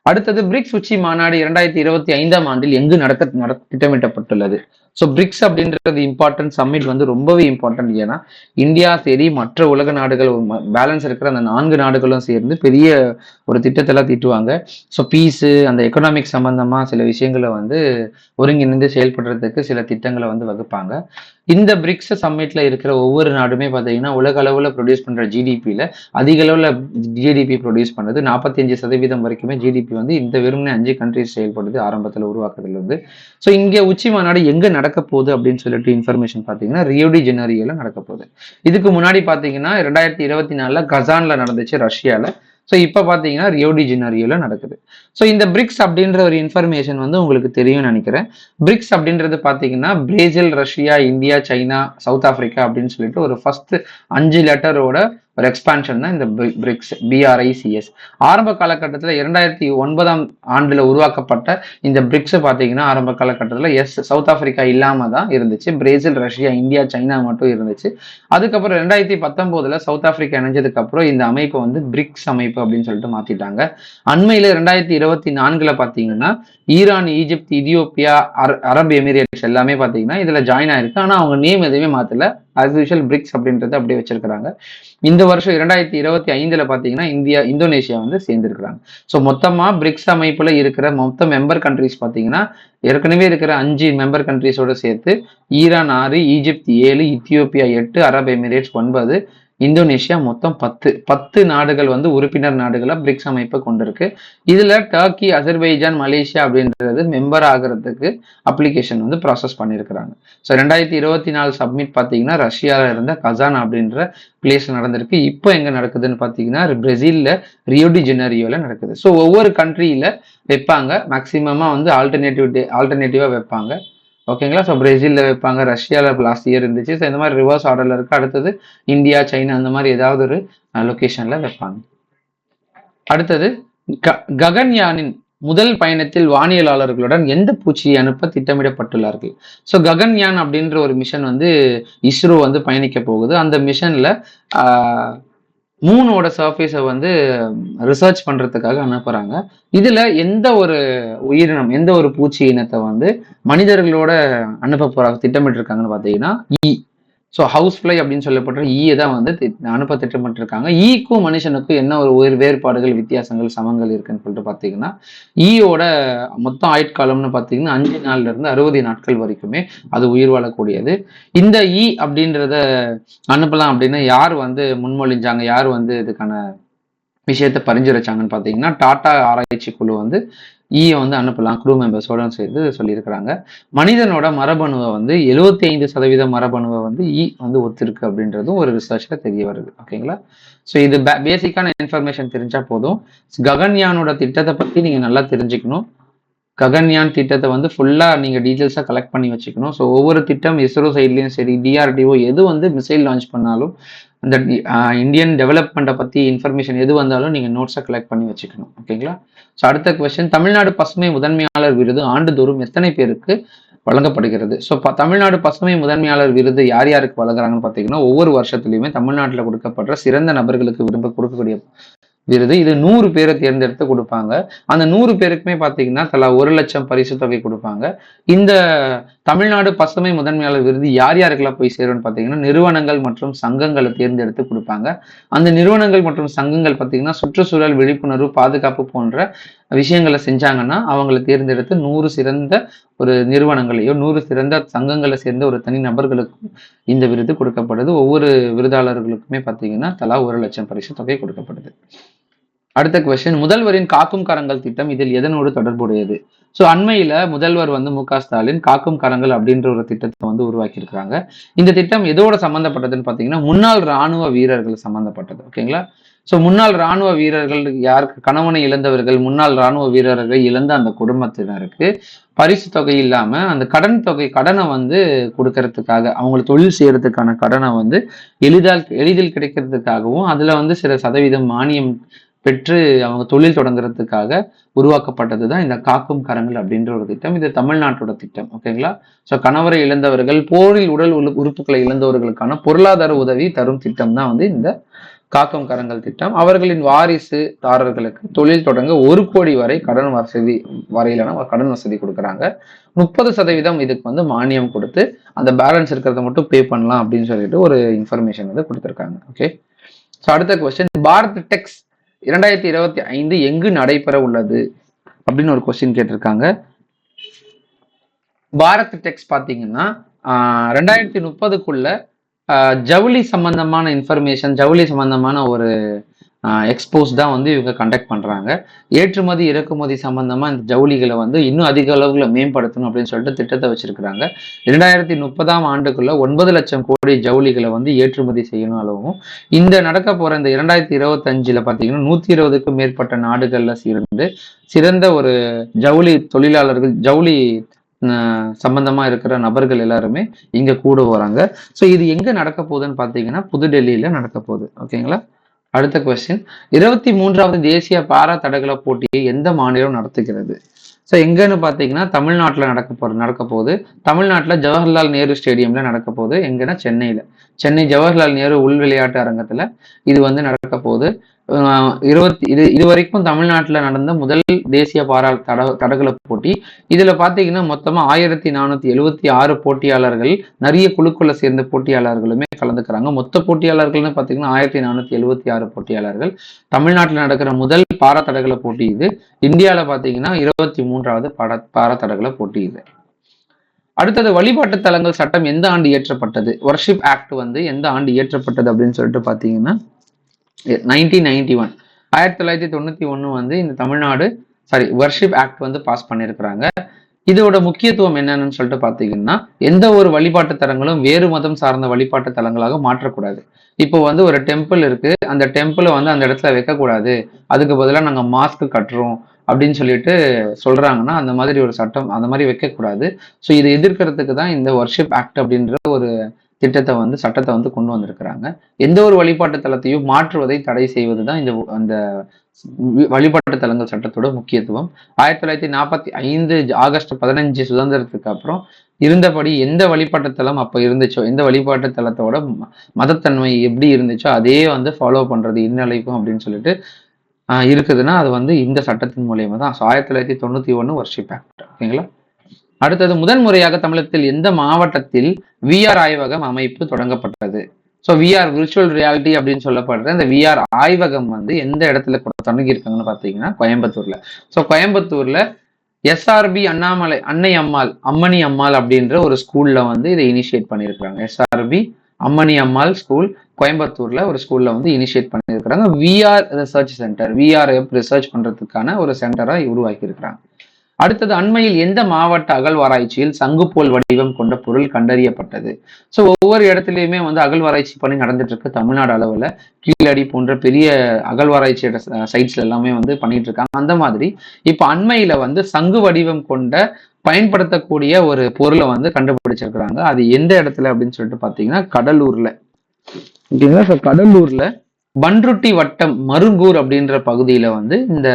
அடுத்தது பிரிக்ஸ் உச்சி மாநாடு 2025ஆம் ஆண்டில் எங்கு நடத்த திட்டமிட்டப்பட்டுள்ளது. ஸோ பிரிக்ஸ் அப்படின்றது இம்பார்ட்டன்ட் சம்மிட் வந்து ரொம்பவே இம்பார்ட்டன்ட். ஏன்னா இந்தியா சரி மற்ற உலக நாடுகள் பேலன்ஸ் இருக்கிற அந்த 4 நாடுகளும் சேர்ந்து பெரிய ஒரு திட்டத்தெல்லாம் தீட்டுவாங்க. ஸோ பீஸு அந்த எக்கனாமிக் சம்பந்தமா சில விஷயங்களை வந்து ஒருங்கிணைந்து செயல்படுறதுக்கு சில திட்டங்களை வந்து வகுப்பாங்க. இந்த பிரிக்ஸ் சம்மிட்ல இருக்கிற ஒவ்வொரு நாடுமே பார்த்தீங்கன்னா உலக அளவுல ப்ரொடியூஸ் பண்ற ஜிடிபியில அதிக அளவுல ஜிடிபி ப்ரொடியூஸ் பண்ணுது. 45% வரைக்குமே ஜிடிபி வந்து இந்த வெறுமனே 5 கண்ட்ரிஸ் செயல்படுது ஆரம்பத்தில் உருவாக்குறதுல இருந்து. ஸோ இங்க உச்சி மாநாடு எங்க நடக்க போகுது அப்படின்னு சொல்லிட்டு இன்ஃபர்மேஷன் பார்த்தீங்கன்னா ரியோ டி ஜெனீரோல நடக்க போகுது. இதுக்கு முன்னாடி பார்த்தீங்கன்னா 2024 கசான்ல நடந்துச்சு ரஷ்யால. ஸோ இப்போ பார்த்தீங்கன்னா ரியோ டி ஜெனீரோல நடக்குது. ஸோ இந்த பிரிக்ஸ் அப்படின்ற ஒரு இன்ஃபர்மேஷன் வந்து உங்களுக்கு தெரியும்னு நினைக்கிறேன். பிரிக்ஸ் அப்படின்றது பார்த்தீங்கன்னா Brazil, Russia, India, China, south Africa அப்படின்னு சொல்லிட்டு ஒரு ஃபர்ஸ்ட் 5 லெட்டரோட ஒரு எக்ஸ்பான்ஷன் தான் இந்த பிரிக்ஸ், BRICS. ஆரம்ப காலகட்டத்தில் 2009ஆம் ஆண்டுல உருவாக்கப்பட்ட இந்த பிரிக்ஸ் பாத்தீங்கன்னா ஆரம்ப காலகட்டத்தில் சவுத் ஆப்பிரிக்கா இல்லாம தான் இருந்துச்சு. பிரேசில், ரஷ்யா, இந்தியா, சைனா மட்டும் இருந்துச்சு. அதுக்கப்புறம் 2019ல சவுத் ஆப்பிரிக்கா இணைஞ்சதுக்கு அப்புறம் இந்த அமைப்பு வந்து பிரிக்ஸ் அமைப்பு அப்படின்னு சொல்லிட்டு மாத்திட்டாங்க. அண்மையில 2024ல பாத்தீங்கன்னா ஈரான், ஈஜிப்த், இதியோப்பியா, அரபு எமிரேட்ஸ் எல்லாமே பாத்தீங்கன்னா இதுல ஜாயின் ஆயிருக்கு. ஆனா அவங்க நேம் எதுவுமே மாத்தல, as usual பிரிக்ஸ் அப்படின்றத அப்படியே வச்சிருக்காங்க. இந்த வருஷம் 2025ல பாத்தீங்கன்னா இந்தோனேஷியா வந்து சேர்ந்திருக்கிறாங்க. ஸோ மொத்தமா பிரிக்ஸ் அமைப்புல இருக்கிற மொத்த மெம்பர் கண்ட்ரிஸ் பாத்தீங்கன்னா ஏற்கனவே இருக்கிற 5 மெம்பர் கண்ட்ரிஸோட சேர்த்து ஈரான் 6, ஈஜிப்த் 7, இத்தியோப்பியா 8, அரபு எமிரேட்ஸ் 9, இந்தோனேஷியா மொத்தம் 10 நாடுகள் வந்து உறுப்பினர் நாடுகளா பிரிக்ஸ் அமைப்பை கொண்டிருக்கு. இதுல டர்க்கி, அசர்பைஜான், மலேசியா அப்படின்றது மெம்பர் ஆகிறதுக்கு அப்ளிகேஷன் வந்து ப்ராசஸ் பண்ணியிருக்கிறாங்க. ஸோ 2024 சப்மிட் பார்த்தீங்கன்னா ரஷ்யாவில் இருந்த கசான் அப்படின்ற பிளேஸ்ல நடந்திருக்கு. இப்போ எங்க நடக்குதுன்னு பார்த்தீங்கன்னா பிரேசில்ல ரியோடி ஜெனரியோல நடக்குது. ஸோ ஒவ்வொரு கண்ட்ரியில வைப்பாங்க, மேக்சிமமா வந்து ஆல்டர்னேட்டிவா வைப்பாங்க. ஓகேங்களா. ஸோ பிரேசில்ல வைப்பாங்க, ரஷ்யாவில் லாஸ்ட் இயர் இருந்துச்சு. ஸோ இந்த மாதிரி ரிவர்ஸ் ஆர்டர்ல இருக்கு. அடுத்தது இந்தியா, சைனா அந்த மாதிரி ஏதாவது ஒரு லொகேஷன்ல வைப்பாங்க. அடுத்தது ககன்யானின் முதல் பயணத்தில் வானியலாளர்களுடன் எந்த பூச்சியை அனுப்ப திட்டமிடப்பட்டுள்ளார்கள். ஸோ ககன்யான் அப்படின்ற ஒரு மிஷன் வந்து இஸ்ரோ வந்து பயணிக்க போகுது. அந்த மிஷன்ல மூனோட சர்ஃபேஸை வந்து ரிசர்ச் பண்றதுக்காக அனுப்புறாங்க. இதுல எந்த ஒரு உயிரினம், எந்த ஒரு பூச்சி இனத்தை வந்து மனிதர்களோட அனுப்ப போறாங்க திட்டமிட்டு இருக்காங்கன்னு பாத்தீங்கன்னா ஸோ ஹவுஸ் ஃப்ளை அப்படின்னு சொல்லப்பட்ட ஈயை தான் வந்து அனுப்ப திட்டமிட்டிருக்காங்க. ஈக்கும் மனுஷனுக்கும் என்ன ஒரு வேறுபாடுகள், வித்தியாசங்கள், சமங்கள் இருக்குன்னு சொல்லிட்டு பார்த்தீங்கன்னா ஈயோட மொத்தம் ஆயுட்காலம்னு பார்த்தீங்கன்னா 5 நாள்ல இருந்து 60 நாட்கள் வரைக்குமே அது உயிர் வாழக்கூடியது. இந்த ஈ அப்படின்றத அனுப்பலாம் அப்படின்னு யார் வந்து முன்மொழிஞ்சாங்க, யார் வந்து இதுக்கான விஷயத்தை பரிந்துரைச்சாங்கன்னு பார்த்தீங்கன்னா டாடா ஆராய்ச்சி குழு வந்து ஈயை வந்து அனுப்பலாம் க்ரூ மெம்பர்ஸோட சேர்ந்து சொல்லியிருக்கிறாங்க. மனிதனோட மரபணுவை வந்து 75% மரபணுவை வந்து வந்து ஒத்திருக்கு அப்படின்றதும் ஒரு ரிசர்ச்ல தெரிய வருது. ஓகேங்களா. ஸோ இது பேசிக்கான இன்ஃபர்மேஷன் தெரிஞ்சா போதும். ககன்யானோட திட்டத்தை பத்தி நீங்க நல்லா தெரிஞ்சுக்கணும். ககன்யான் திட்டத்தை வந்து ஃபுல்லா நீங்க டீட்டெயில்ஸா கலெக்ட் பண்ணி வச்சுக்கணும். ஸோ ஒவ்வொரு திட்டம் இஸ்ரோ சைட்லயும் சரி, DRDO எது வந்து மிசைல் லான்ச் பண்ணாலும் அந்த இந்தியன் டெவலப்மெண்ட்டை பத்தி இன்ஃபர்மேஷன் எது வந்தாலும் நீங்க நோட்ஸை கலெக்ட் பண்ணி வச்சுக்கணும். ஓகேங்களா. ஸோ அடுத்த கொஸ்டின், தமிழ்நாடு பசுமை முதன்மையாளர் விருது ஆண்டுதோறும் எத்தனை பேருக்கு வழங்கப்படுகிறது? ஸோ தமிழ்நாடு பசுமை முதன்மையாளர் விருது யார் யாருக்கு வழங்குறாங்கன்னு பார்த்தீங்கன்னா ஒவ்வொரு வருஷத்துலையுமே தமிழ்நாட்டில் கொடுக்கப்படுற சிறந்த நபர்களுக்கு கொடுக்கக்கூடிய விருது. இது 100 பேரை தேர்ந்தெடுத்து கொடுப்பாங்க. அந்த 100 பேருக்குமே பார்த்தீங்கன்னா தலா 1 லட்சம் பரிசு தொகை கொடுப்பாங்க. இந்த தமிழ்நாடு பசுமை முதன்மையாளர் விருது யார் யாருக்கெல்லாம் போய் சேரும்னு பார்த்தீங்கன்னா நிறுவனங்கள் மற்றும் சங்கங்களை தேர்ந்தெடுத்து கொடுப்பாங்க. அந்த நிறுவனங்கள் மற்றும் சங்கங்கள் பார்த்தீங்கன்னா சுற்றுச்சூழல் விழிப்புணர்வு, பாதுகாப்பு போன்ற விஷயங்களை செஞ்சாங்கன்னா அவங்களை தேர்ந்தெடுத்து 100 சிறந்த ஒரு நிறுவனங்களையோ 100 சிறந்த சங்கங்களை சேர்ந்த ஒரு தனி நபர்களுக்கும் இந்த விருது கொடுக்கப்படுது. ஒவ்வொரு விருதாளர்களுக்குமே பார்த்தீங்கன்னா தலா 1 லட்சம் பரிசு தொகை கொடுக்கப்படுது. அடுத்த கொஸ்டின், முதல்வரின் காக்கும் கரங்கள் திட்டம் இதில் எதனோடு தொடர்புடையது? ஸோ அண்மையில முதல்வர் வந்து மு க ஸ்டாலின் காக்கும் கரங்கள் அப்படின்ற ஒரு திட்டத்தை வந்து உருவாக்கி இருக்கிறாங்க. இந்த திட்டம் எதோட சம்பந்தப்பட்டதுன்னு பார்த்தீங்கன்னா முன்னாள் ராணுவ வீரர்கள் சம்பந்தப்பட்டது. ஓகேங்களா. ஸோ முன்னாள் ராணுவ வீரர்கள் யாருக்கு கணவனை இழந்தவர்கள், முன்னாள் ராணுவ வீரர்கள் இழந்த அந்த குடும்பத்தினருக்கு பரிசு தொகை இல்லாம அந்த கடனை வந்து கொடுக்கறதுக்காக, அவங்களுக்கு தொழில் செய்யறதுக்கான கடனை வந்து எளிதில் கிடைக்கிறதுக்காகவும் அதுல வந்து சில சதவீதம் மானியம் பெற்று அவங்க தொழில் தொடங்குறதுக்காக உருவாக்கப்பட்டது தான் இந்த காக்கும் கரங்கள் அப்படின்ற ஒரு திட்டம். இது தமிழ்நாட்டோட திட்டம். ஓகேங்களா. ஸோ கணவரை இழந்தவர்கள், போரில் உடல் உறுப்புகளை இழந்தவர்களுக்கான பொருளாதார உதவி தரும் திட்டம் தான் வந்து இந்த காக்கும் கரங்கள் திட்டம். அவர்களின் வாரிசுதாரர்களுக்கு தொழில் தொடங்க 1 கோடி வரை கடன் வசதி வரையிலான கடன் வசதி கொடுக்குறாங்க. 30% இதுக்கு வந்து மானியம் கொடுத்து அந்த பேலன்ஸ் இருக்கிறத மட்டும் பே பண்ணலாம் அப்படின்னு சொல்லிட்டு ஒரு இன்ஃபர்மேஷன் வந்து கொடுத்துருக்காங்க. ஓகே. ஸோ அடுத்த கொஸ்டின், பாரத் டெக்ஸ் 2025 எங்கு நடைபெற உள்ளது அப்படின்னு ஒரு கொஸ்டின் கேட்டிருக்காங்க. பாரத் டெக்ஸ் பாத்தீங்கன்னா 2030க்குள்ள ஜவுளி சம்பந்தமான இன்ஃபர்மேஷன், ஜவுளி சம்பந்தமான ஒரு எக்ஸ்போஸ் தான் வந்து இவங்க கண்டக்ட் பண்றாங்க. ஏற்றுமதி இறக்குமதி சம்பந்தமா இந்த ஜவுளிகளை வந்து இன்னும் அதிக அளவுல மேம்படுத்தணும் அப்படின்னு சொல்லிட்டு திட்டத்தை வச்சிருக்கிறாங்க. 2030ஆம் ஆண்டுக்குள்ள 9 லட்சம் கோடி ஜவுளிகளை வந்து ஏற்றுமதி செய்யணும் அளவும் இந்த நடக்க போற இந்த 2025ல பாத்தீங்கன்னா 120க்கும் மேற்பட்ட நாடுகள்ல சேர்ந்து சிறந்த ஒரு ஜவுளி தொழிலாளர்கள், ஜவுளி சம்பந்தமா இருக்கிற நபர்கள் எல்லாருமே இங்க கூட வராங்க. ஸோ இது எங்க நடக்க போகுதுன்னு பார்த்தீங்கன்னா புதுடெல்லியில நடக்க போகுது. ஓகேங்களா? அடுத்த கொஸ்டின், 23வது தேசிய பாரா தடகள போட்டியை எந்த மாநிலம் நடத்துகிறது? ஸோ எங்கன்னு பார்த்தீங்கன்னா தமிழ்நாட்டில் நடக்க போகுது. தமிழ்நாட்டில் ஜவஹர்லால் நேரு ஸ்டேடியம்ல நடக்க போகுது. எங்கன்னா சென்னையில, சென்னை ஜவஹர்லால் நேரு உள் விளையாட்டு அரங்கத்துல இது வந்து நடக்க போகுது. இது வரைக்கும் தமிழ்நாட்டில் நடந்த முதல் தேசிய பாரா தடகள போட்டி. இதுல பாத்தீங்கன்னா மொத்தமா 1476 போட்டியாளர்கள், நிறைய குழுக்களை சேர்ந்த போட்டியாளர்களுமே கலந்துக்கிறாங்க. மொத்த போட்டியாளர்கள்னு பாத்தீங்கன்னா 1476 போட்டியாளர்கள். தமிழ்நாட்டில் நடக்கிற முதல் பாரா தடகள போட்டி இது. இந்தியாவில பாத்தீங்கன்னா 23வது பாரா தடகள போட்டி இது. அடுத்தது, வழிபாட்டு தலங்கள் சட்டம் எந்த ஆண்டு இயற்றப்பட்டது? வர்ஷிப் ஆக்ட் வந்து எந்த ஆண்டு இயற்றப்பட்டது அப்படின்னு சொல்லிட்டு பாத்தீங்கன்னா 1991, 1991 வந்து இந்த தமிழ்நாடு வர்ஷிப் ஆக்ட் வந்து பாஸ் பண்ணியிருக்கிறாங்க. இதோட முக்கியத்துவம் என்னன்னு சொல்லிட்டு பாத்தீங்கன்னா, எந்த ஒரு வழிபாட்டு தலங்களும் வேறு மதம் சார்ந்த வழிபாட்டு தலங்களாக மாற்றக்கூடாது. இப்போ வந்து ஒரு டெம்பிள் இருக்கு, அந்த டெம்பிளை வந்து அந்த இடத்துல வைக்கக்கூடாது, அதுக்கு பதிலாக நாங்க மாஸ்க் கட்டுறோம் அப்படின்னு சொல்லிட்டு சொல்றாங்கன்னா அந்த மாதிரி ஒரு சட்டம் அந்த மாதிரி வைக்கக்கூடாது. ஸோ இதை எதிர்க்கிறதுக்கு தான் இந்த வர்ஷிப் ஆக்ட் அப்படின்ற ஒரு சட்டத்தை வந்து கொண்டு வந்திருக்கிறாங்க. எந்த ஒரு வழிபாட்டு தலத்தையும் மாற்றுவதை தடை செய்வது தான் அந்த வழிபாட்டு தலங்கள் சட்டத்தோட முக்கியத்துவம். 1945 ஆகஸ்ட் 15 சுதந்திரத்துக்கு அப்புறம் இருந்தபடி எந்த வழிபாட்டு தலம் அப்ப இருந்துச்சோ, எந்த வழிபாட்டு தலத்தோட மதத்தன்மை எப்படி இருந்துச்சோ அதே வந்து ஃபாலோ பண்றது இன்னலைக்கும் அப்படின்னு சொல்லிட்டு இருக்குதுன்னா அது வந்து இந்த சட்டத்தின் மூலியமா தான். 1991 வர்ஷிப் ஆக்ட். ஓகேங்களா? அடுத்தது, முதன் முறையாக தமிழகத்தில் எந்த மாவட்டத்தில் VR ஆய்வகம் அமைப்பு தொடங்கப்பட்டது? ஸோ விஆர் விர்ச்சுவல் ரியாலிட்டி அப்படின்னு சொல்லப்படுற இந்த VR ஆய்வகம் வந்து எந்த இடத்துல தொடங்கி இருக்காங்கன்னு பார்த்தீங்கன்னா கோயம்புத்தூர்ல. ஸோ கோயம்புத்தூர்ல SRB அம்மணி அம்மாள் அப்படின்ற ஒரு ஸ்கூல்ல வந்து இதை இனிஷியேட் பண்ணியிருக்கிறாங்க. SRB அம்மணி அம்மாள் ஸ்கூல் கோயம்புத்தூர்ல ஒரு ஸ்கூல்ல வந்து இனிஷியேட் பண்ணியிருக்கிறாங்க. VR research centre, VR research பண்றதுக்கான ஒரு சென்டரா உருவாக்கி இருக்கிறாங்க. அடுத்தது, அண்மையில் எந்த மாவட்ட அகழ்வாராய்ச்சியில் சங்குப்போல் வடிவம் கொண்ட பொருள் கண்டறியப்பட்டது? ஸோ ஒவ்வொரு இடத்துலையுமே வந்து அகழ்வாராய்ச்சி பணி நடந்துட்டு இருக்கு. தமிழ்நாடு அளவில் கீழடி போன்ற பெரிய அகழ்வாராய்ச்சி சைட்ஸ்ல எல்லாமே வந்து பண்ணிட்டு இருக்காங்க. அந்த மாதிரி இப்போ அண்மையில வந்து சங்கு வடிவம் கொண்ட பயன்படுத்தக்கூடிய ஒரு பொருளை வந்து கண்டுபிடிச்சிருக்கிறாங்க. அது எந்த இடத்துல அப்படின்னு சொல்லிட்டு பாத்தீங்கன்னா கடலூர்ல. ஓகேங்களா? ஸோ கடலூர்ல பன்ருட்டி வட்டம் மருங்கூர் அப்படின்ற பகுதியில வந்து இந்த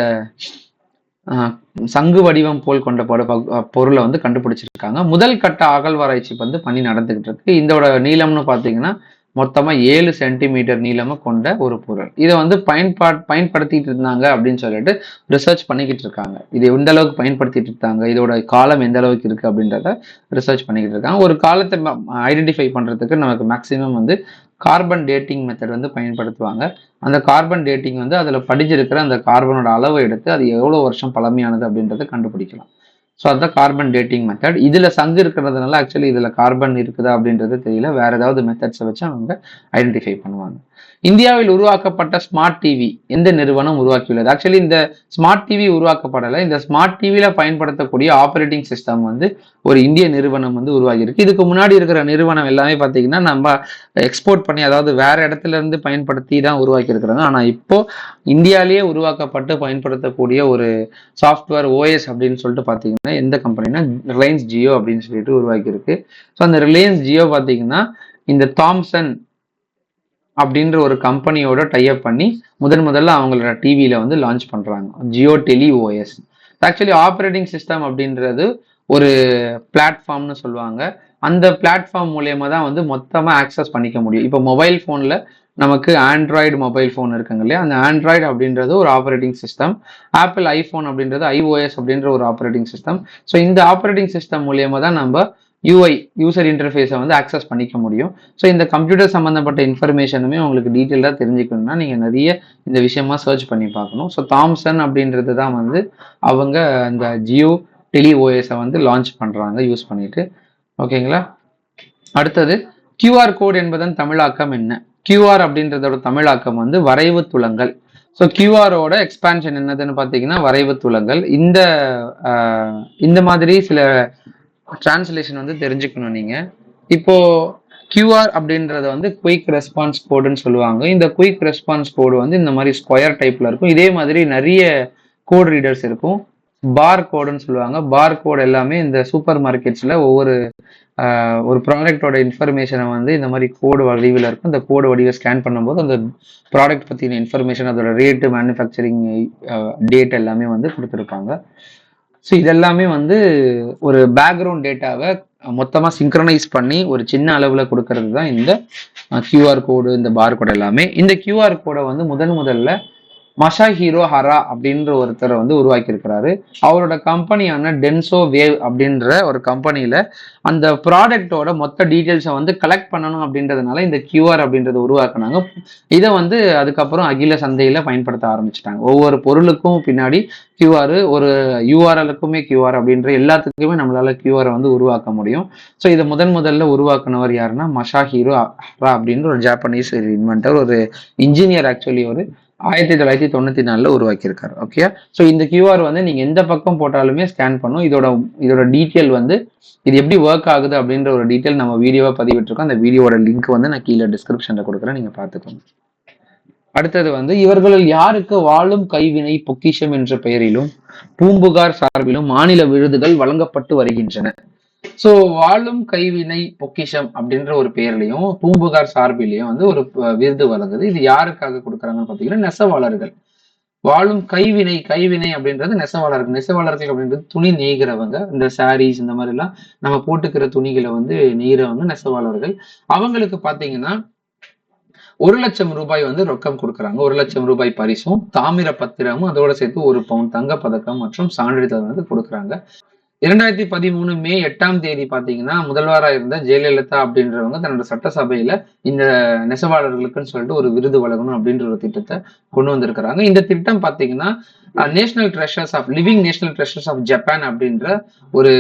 சங்கு வடிவம் போல் கொண்ட பொருளை வந்து கண்டுபிடிச்சிருக்காங்க. முதல் கட்ட அகழ்வாராய்ச்சி வந்து பண்ணி நடந்துகிட்டு இருக்கு. இதோட நீளம்னு பாத்தீங்கன்னா மொத்தமா 7 சென்டிமீட்டர் நீளமா கொண்ட ஒரு பொருள். இதை வந்து பயன்படுத்திட்டு இருந்தாங்க அப்படின்னு சொல்லிட்டு ரிசர்ச் பண்ணிக்கிட்டு இருக்காங்க. இது எந்த அளவுக்கு பயன்படுத்திட்டு இருக்காங்க, இதோட காலம் எந்த அளவுக்கு இருக்கு அப்படின்றத ரிசர்ச் பண்ணிக்கிட்டு இருக்காங்க. ஒரு காலத்தை ஐடென்டிஃபை பண்றதுக்கு நமக்கு மேக்சிமம் வந்து கார்பன் டேட்டிங் மெத்தட் வந்து பயன்படுத்துவாங்க. அந்த கார்பன் டேட்டிங் வந்து அதுல படிஞ்சிருக்கிற அந்த கார்பனோட அளவை எடுத்து அது எவ்வளவு வருஷம் பழமையானது அப்படின்றத கண்டுபிடிக்கலாம். ஸோ அதுதான் கார்பன் டேட்டிங் மெத்தட். இதுல சங்கு இருக்கிறதுனால ஆக்சுவலி இதுல கார்பன் இருக்குதா அப்படின்றது தெரியல, வேற ஏதாவது மெத்தட்ஸை வச்சு அவங்க ஐடென்டிஃபை பண்ணுவாங்க. இந்தியாவில் உருவாக்கப்பட்ட ஸ்மார்ட் டிவி எந்த நிறுவனம் உருவாக்கியுள்ளது? ஆக்சுவலி இந்த ஸ்மார்ட் டிவி உருவாக்கப்படலை. இந்த ஸ்மார்ட் டிவியில பயன்படுத்தக்கூடிய ஆப்ரேட்டிங் சிஸ்டம் வந்து ஒரு இந்திய நிறுவனம் வந்து உருவாகி இருக்கு. இதுக்கு முன்னாடி இருக்கிற நிறுவனம் எல்லாமே பார்த்தீங்கன்னா நம்ம எக்ஸ்போர்ட் பண்ணி, அதாவது வேற இடத்துல இருந்து பயன்படுத்தி தான் உருவாக்கி இருக்கிறாங்க. ஆனா இப்போ இந்தியாலேயே உருவாக்கப்பட்டு பயன்படுத்தக்கூடிய ஒரு சாஃப்ட்வேர் OS அப்படின்னு சொல்லிட்டு பார்த்தீங்கன்னா எந்த கம்பெனினா ரிலையன்ஸ் ஜியோ அப்படின்னு சொல்லிட்டு உருவாக்கி இருக்கு. ஸோ அந்த ரிலையன்ஸ் ஜியோ பார்த்தீங்கன்னா இந்த தாம்சன் அப்படின்ற ஒரு கம்பெனியோட டைப் பண்ணி முதல்ல அவங்களோட டிவியில வந்து லான்ச் பண்றாங்க, ஜியோ டெலி OS. ஆக்சுவலி ஆப்ரேட்டிங் சிஸ்டம் அப்படின்றது ஒரு பிளாட்ஃபார்ம்னு சொல்லுவாங்க. அந்த பிளாட்ஃபார்ம் மூலியமா தான் வந்து மொத்தமா ஆக்சஸ் பண்ணிக்க முடியும். இப்போ மொபைல் போன்ல நமக்கு ஆண்ட்ராய்டு மொபைல் ஃபோன் இருக்குங்க இல்லையா, அந்த ஆண்ட்ராய்டு அப்படின்றது ஒரு ஆப்ரேட்டிங் சிஸ்டம், ஆப்பிள் ஐபோன் அப்படின்றது iOS அப்படின்ற ஒரு ஆப்ரேட்டிங் சிஸ்டம். ஸோ இந்த ஆப்ரேட்டிங் சிஸ்டம் மூலியமா தான் நம்ம யூசர் இன்டர்ஃபேஸை வந்து ஆக்சஸ் பண்ணிக்க முடியும். ஸோ இந்த கம்ப்யூட்டர் சம்மந்தப்பட்ட இன்ஃபர்மேஷனுமே உங்களுக்கு டீட்டெயிலாக தெரிஞ்சுக்கணும்னா நீங்கள் நிறைய இந்த விஷயமா சர்ச் பண்ணி பார்க்கணும். ஸோ தாம்சன் அப்படின்றது தான் வந்து அவங்க அந்த ஜியோ டெலி OS-ஐ வந்து லான்ச் பண்ணுறாங்க யூஸ் பண்ணிட்டு. ஓகேங்களா? அடுத்தது, QR கோட் என்பதன் தமிழாக்கம் என்ன? QR அப்படின்றதோட தமிழாக்கம் வந்து வரைவு துலங்கள். ஸோ கியூஆரோட எக்ஸ்பான்ஷன் என்னதுன்னு பார்த்தீங்கன்னா வரைவு துலங்கள். இந்த மாதிரி சில டிரான்ஸ்லேஷன் வந்து தெரிஞ்சுக்கணும் நீங்க. இப்போ QR அப்படின்றத வந்து குயிக் ரெஸ்பான்ஸ் கோடுன்னு சொல்லுவாங்க. இந்த குயிக் ரெஸ்பான்ஸ் கோடு வந்து இந்த மாதிரி ஸ்கொயர் டைப்ல இருக்கும். இதே மாதிரி நிறைய கோட் ரீடர்ஸ் இருக்கும். பார் கோடுன்னு சொல்லுவாங்க. பார் கோடு எல்லாமே இந்த சூப்பர் மார்க்கெட்ஸ்ல ஒரு ப்ராடக்டோட இன்ஃபர்மேஷனை வந்து இந்த மாதிரி கோடு வடிவில் இருக்கும். இந்த கோடு வடிவை ஸ்கேன் பண்ணும்போது அந்த ப்ராடக்ட் பற்றின இன்ஃபர்மேஷன், அதோட ரேட்டு, மேனுஃபேக்சரிங் டேட் எல்லாமே வந்து கொடுத்துருப்பாங்க. ஸோ இதெல்லாமே வந்து ஒரு பேக்ரவுண்ட் டேட்டாவை மொத்தமாக சிங்க்ரனைஸ் பண்ணி ஒரு சின்ன அளவில் கொடுக்கறது தான் இந்த QR கோடு, இந்த பார் கோடு எல்லாமே. இந்த QR கோடை வந்து முதல்ல மசாஹிரோ ஹரா அப்படின்ற ஒருத்தர் வந்து உருவாக்கி இருக்கிறாரு. அவரோட கம்பெனியான டென்சோ வேவ் அப்படின்ற ஒரு கம்பெனியில அந்த ப்ராடக்டோட மொத்த டீட்டெயில்ஸை வந்து கலெக்ட் பண்ணணும் அப்படின்றதுனால இந்த QR அப்படின்றத உருவாக்குனாங்க. இதை வந்து அதுக்கப்புறம் அகில சந்தையில பயன்படுத்த ஆரம்பிச்சிட்டாங்க. ஒவ்வொரு பொருளுக்கும் பின்னாடி QR, ஒரு URL-க்குமே QR அப்படின்ற எல்லாத்துக்குமே நம்மளால QR வந்து உருவாக்க முடியும். ஸோ இதை முதல்ல உருவாக்குனவர் யாருன்னா மசாஹிரோ ஹரா அப்படின்ற ஒரு ஜாப்பனீஸ் இன்வென்டர், ஒரு இன்ஜினியர். ஆக்சுவலி ஒரு 1994 உருவாக்கியிருக்காரு. ஓகே, ஸோ இந்த QR வந்து நீங்க எந்த பக்கம் போட்டாலுமே ஸ்கேன் பண்ணும். இதோட டீட்டெயில் வந்து இது எப்படி ஒர்க் ஆகுது அப்படின்ற ஒரு டீட்டெயில் நம்ம வீடியோவா பதிவிட்டிருக்கோம். அந்த வீடியோட லிங்க் வந்து நான் கீழே டிஸ்கிரிப்ஷன்ல கொடுக்குறேன், நீங்க பார்த்துக்கோங்க. அடுத்தது வந்து இவர்களில் யாருக்கு வாழும் கைவினை பொக்கிஷம் என்ற பெயரிலும் பூம்புகார் சார்பிலும் மாநில விருதுகள் வழங்கப்பட்டு வருகின்றன. ஸோ வாழும் கைவினை பொக்கிஷம் அப்படின்ற ஒரு பெயர்லையும் பூம்புகார் சார்பிலையும் வந்து ஒரு விருது வழங்குது. இது யாருக்காக கொடுக்குறாங்கன்னு பார்த்தீங்கன்னா நெசவாளர்கள். வாழும் கைவினை அப்படின்றது நெசவாளர்கள் அப்படின்றது துணி நெய்கிறவங்க. இந்த சாரீஸ் இந்த மாதிரி எல்லாம் நம்ம போட்டுக்கிற துணிகளை வந்து நெய்கிறவங்க நெசவாளர்கள். அவங்களுக்கு பார்த்தீங்கன்னா 1,00,000 ரூபாய் வந்து ரொக்கம் கொடுக்குறாங்க. 1,00,000 ரூபாய் பரிசும், தாமிர பத்திரமும், அதோட சேர்த்து 1 பவுன் தங்க பதக்கம் மற்றும் சான்றிதழ் வந்து கொடுக்குறாங்க. 2013 மே 8ஆம் தேதி பாத்தீங்கன்னா முதல்வராக இருந்த ஜெயலலிதா அப்படின்றவங்க தன்னோட சட்டசபையில இந்த நெசவாளர்களுக்குன்னு சொல்லிட்டு ஒரு விருது வழங்கணும் அப்படின்ற ஒரு திட்டத்தை கொண்டு வந்திருக்கிறாங்க. இந்த திட்டம் பாத்தீங்கன்னா living national treasures of Japan அப்படின்ற ஒரு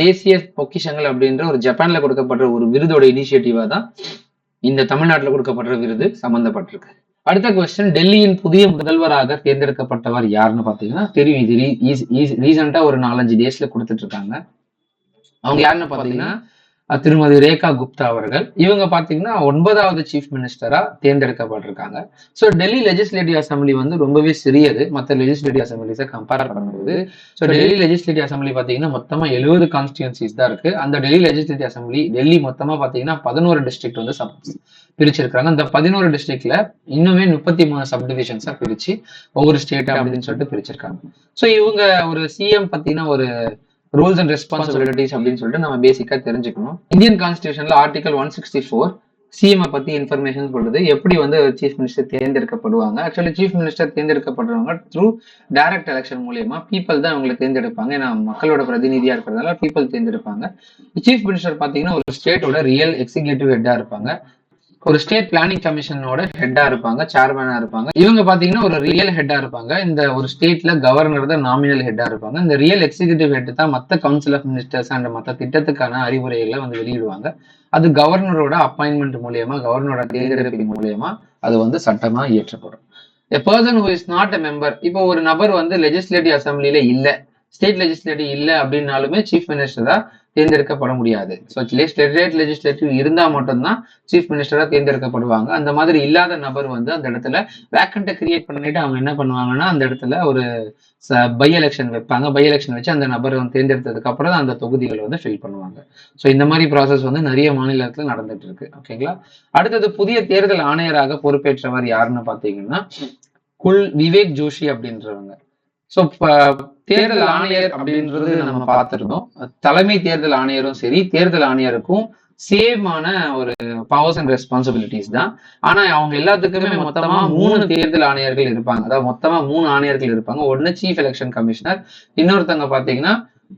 தேசிய பொக்கிஷங்கள் அப்படின்ற ஒரு ஜப்பான்ல கொடுக்கப்படுற ஒரு விருதோட இனிஷியேட்டிவா தான் இந்த தமிழ்நாட்டில் கொடுக்கப்படுற விருது சம்பந்தப்பட்டிருக்கு. அடுத்த கொஸ்டின், டெல்லியின் புதிய முதல்வராக தேர்ந்தெடுக்கப்பட்டவர் யாருன்னு பாத்தீங்கன்னா தெரியும். இது ரீசெண்டா ஒரு 4-5 டேஸ்ல கொடுத்துட்டு இருக்காங்க. அவங்க யாருன்னு பாத்தீங்கன்னா திருமதி ரேகா குப்தா அவர்கள். இவங்க பாத்தீங்கன்னா 9வது சீஃப் மினிஸ்டரா தேர்ந்தெடுக்கப்பட்டிருக்காங்க. ஸோ டெல்லி லெஜிஸ்லேட்டிவ் அசம்பிளி வந்து ரொம்பவே சிறியது மற்ற லெஜிஸ்லேட்டிவ் அசம்பிளிஸை கம்பேர் பண்ணும்போது. ஸோ டெல்லி லெஜிஸ்லேட்டிவ் அசம்பிளி பாத்தீங்கன்னா மொத்தமா 70 கான்ஸ்டியூன்சிஸ் தான் இருக்கு. அந்த டெல்லி லெஜிஸ்லேட்டிவ் அசம்பிளி டெல்லி மொத்தமா பாத்தீங்கன்னா 11 டிஸ்ட்ரிக்ட் வந்து பிரிச்சிருக்காங்க. அந்த 11 டிஸ்ட்ரிக்ட்ல இன்னுமே 33 சப்டிவிஷன்ஸா பிரிச்சு ஒவ்வொரு ஸ்டேட் அப்படின்னு சொல்லிட்டு பிரிச்சிருக்காங்க. ஸோ இவங்க ஒரு சிஎம் பத்தின ஒரு ரூல்ஸ் அண்ட் ரெஸ்பான்சிபிலிட்டிஸ் அப்படின்னு சொல்லிட்டு நம்ம பேசிக்கா தெரிஞ்சுக்கணும். இந்தியன் கான்ஸ்டியூஷன்ல ஆர்டிகல் 164 சிஎம் பத்தி இன்ஃபர்மேஷன் சொல்றது, எப்படி வந்து சீஃப் மினிஸ்டர் தேர்ந்தெடுக்கப்படுவாங்க. ஆக்சுவலி சீஃப் மினிஸ்டர் தேர்ந்தெடுக்கப்படுறவங்க த்ரூ டைரக்ட் எலெக்ஷன் மூலியமா பீப்புள் தான் அவங்களை தேர்ந்தெடுப்பாங்க. ஏன்னா மக்களோட பிரதிநிதியா இருக்கிறதால பீப்புள் தேர்ந்தெடுப்பாங்க. சீஃப் மினிஸ்டர் பாத்தீங்கன்னா ஒரு ஸ்டேட்டோட ரியல் எக்ஸிகியூட்டிவ் ஹெட்டா இருப்பாங்க. ஒரு ஸ்டேட் பிளானிங் கமிஷனோட ஹெட்டா இருப்பாங்க, சேர்மேனா இருப்பாங்க. இவங்க பாத்தீங்கன்னா ஒரு ரியல் ஹெட்டா இருப்பாங்க. இந்த ஒரு ஸ்டேட்ல கவர்னர் தான் நாமினல் ஹெட்டா இருப்பாங்க. இந்த ரியல் எக்ஸிகியூட்டிவ் ஹெட் தான் மத்த கவுன்சில் ஆஃப் மினிஸ்டர்ஸ் அண்ட் மத்த திட்டத்துக்கான அறிவுரைகளை வந்து வெளியிடுவாங்க. அது கவர்னரோட அப்பாயின்மெண்ட் மூலியமா, கவர்னரோட தேர்ந்தெடுப்பின் மூலியமா அது வந்து சட்டமா இயற்றப்படும். A person who is not a member, இப்போ ஒரு நபர் வந்து லெஜிஸ்லேட்டிவ் அசம்பிளில இல்ல, ஸ்டேட் லெஜிஸ்லேட்டிவ் இல்ல அப்படின்னாலுமே சீஃப் மினிஸ்டரா தேர்ந்தெடுக்கப்பட முடியாது. ஸோ ஸ்டேட் லெஜிஸ்லேட்டிவ் இருந்தா மட்டும்தான் சீஃப் மினிஸ்டரா தேர்ந்தெடுக்கப்படுவாங்க. அந்த மாதிரி இல்லாத நபர் வந்து அந்த இடத்துல வேக்கண்ட்டை கிரியேட் பண்ணிட்டு அவங்க என்ன பண்ணுவாங்கன்னா அந்த இடத்துல ஒரு பை எலெக்ஷன் வைப்பாங்க. பை எலெக்ஷன் வச்சு அந்த நபரை வந்து தேர்ந்தெடுத்ததுக்கு அப்புறம் தான் அந்த தொகுதிகளை வந்து ஃபில் பண்ணுவாங்க. ஸோ இந்த மாதிரி ப்ராசஸ் வந்து நிறைய மாநிலத்தில் நடந்துட்டு இருக்கு. ஓகேங்களா. அடுத்தது புதிய தேர்தல் ஆணையராக பொறுப்பேற்றவர் யாருன்னு பாத்தீங்கன்னா விவேக் ஜோஷி அப்படின்றவங்க. ஸோ தேர்தல் ஆணையர் அப்படின்றது நம்ம பார்த்திருந்தோம். தலைமை தேர்தல் ஆணையரும் சரி, தேர்தல் ஆணையருக்கும் சேமான ஒரு பவர்ஸ் அண்ட் ரெஸ்பான்சிபிலிட்டிஸ் தான். ஆனா அவங்க எல்லாத்துக்குமே மொத்தமா 3 தேர்தல் ஆணையர்கள் இருப்பாங்க. அதாவது மொத்தமா 3 ஆணையர்கள் இருப்பாங்க. ஒன்னு சீஃப் எலெக்ஷன் கமிஷனர், இன்னொருத்தவங்க பாத்தீங்கன்னா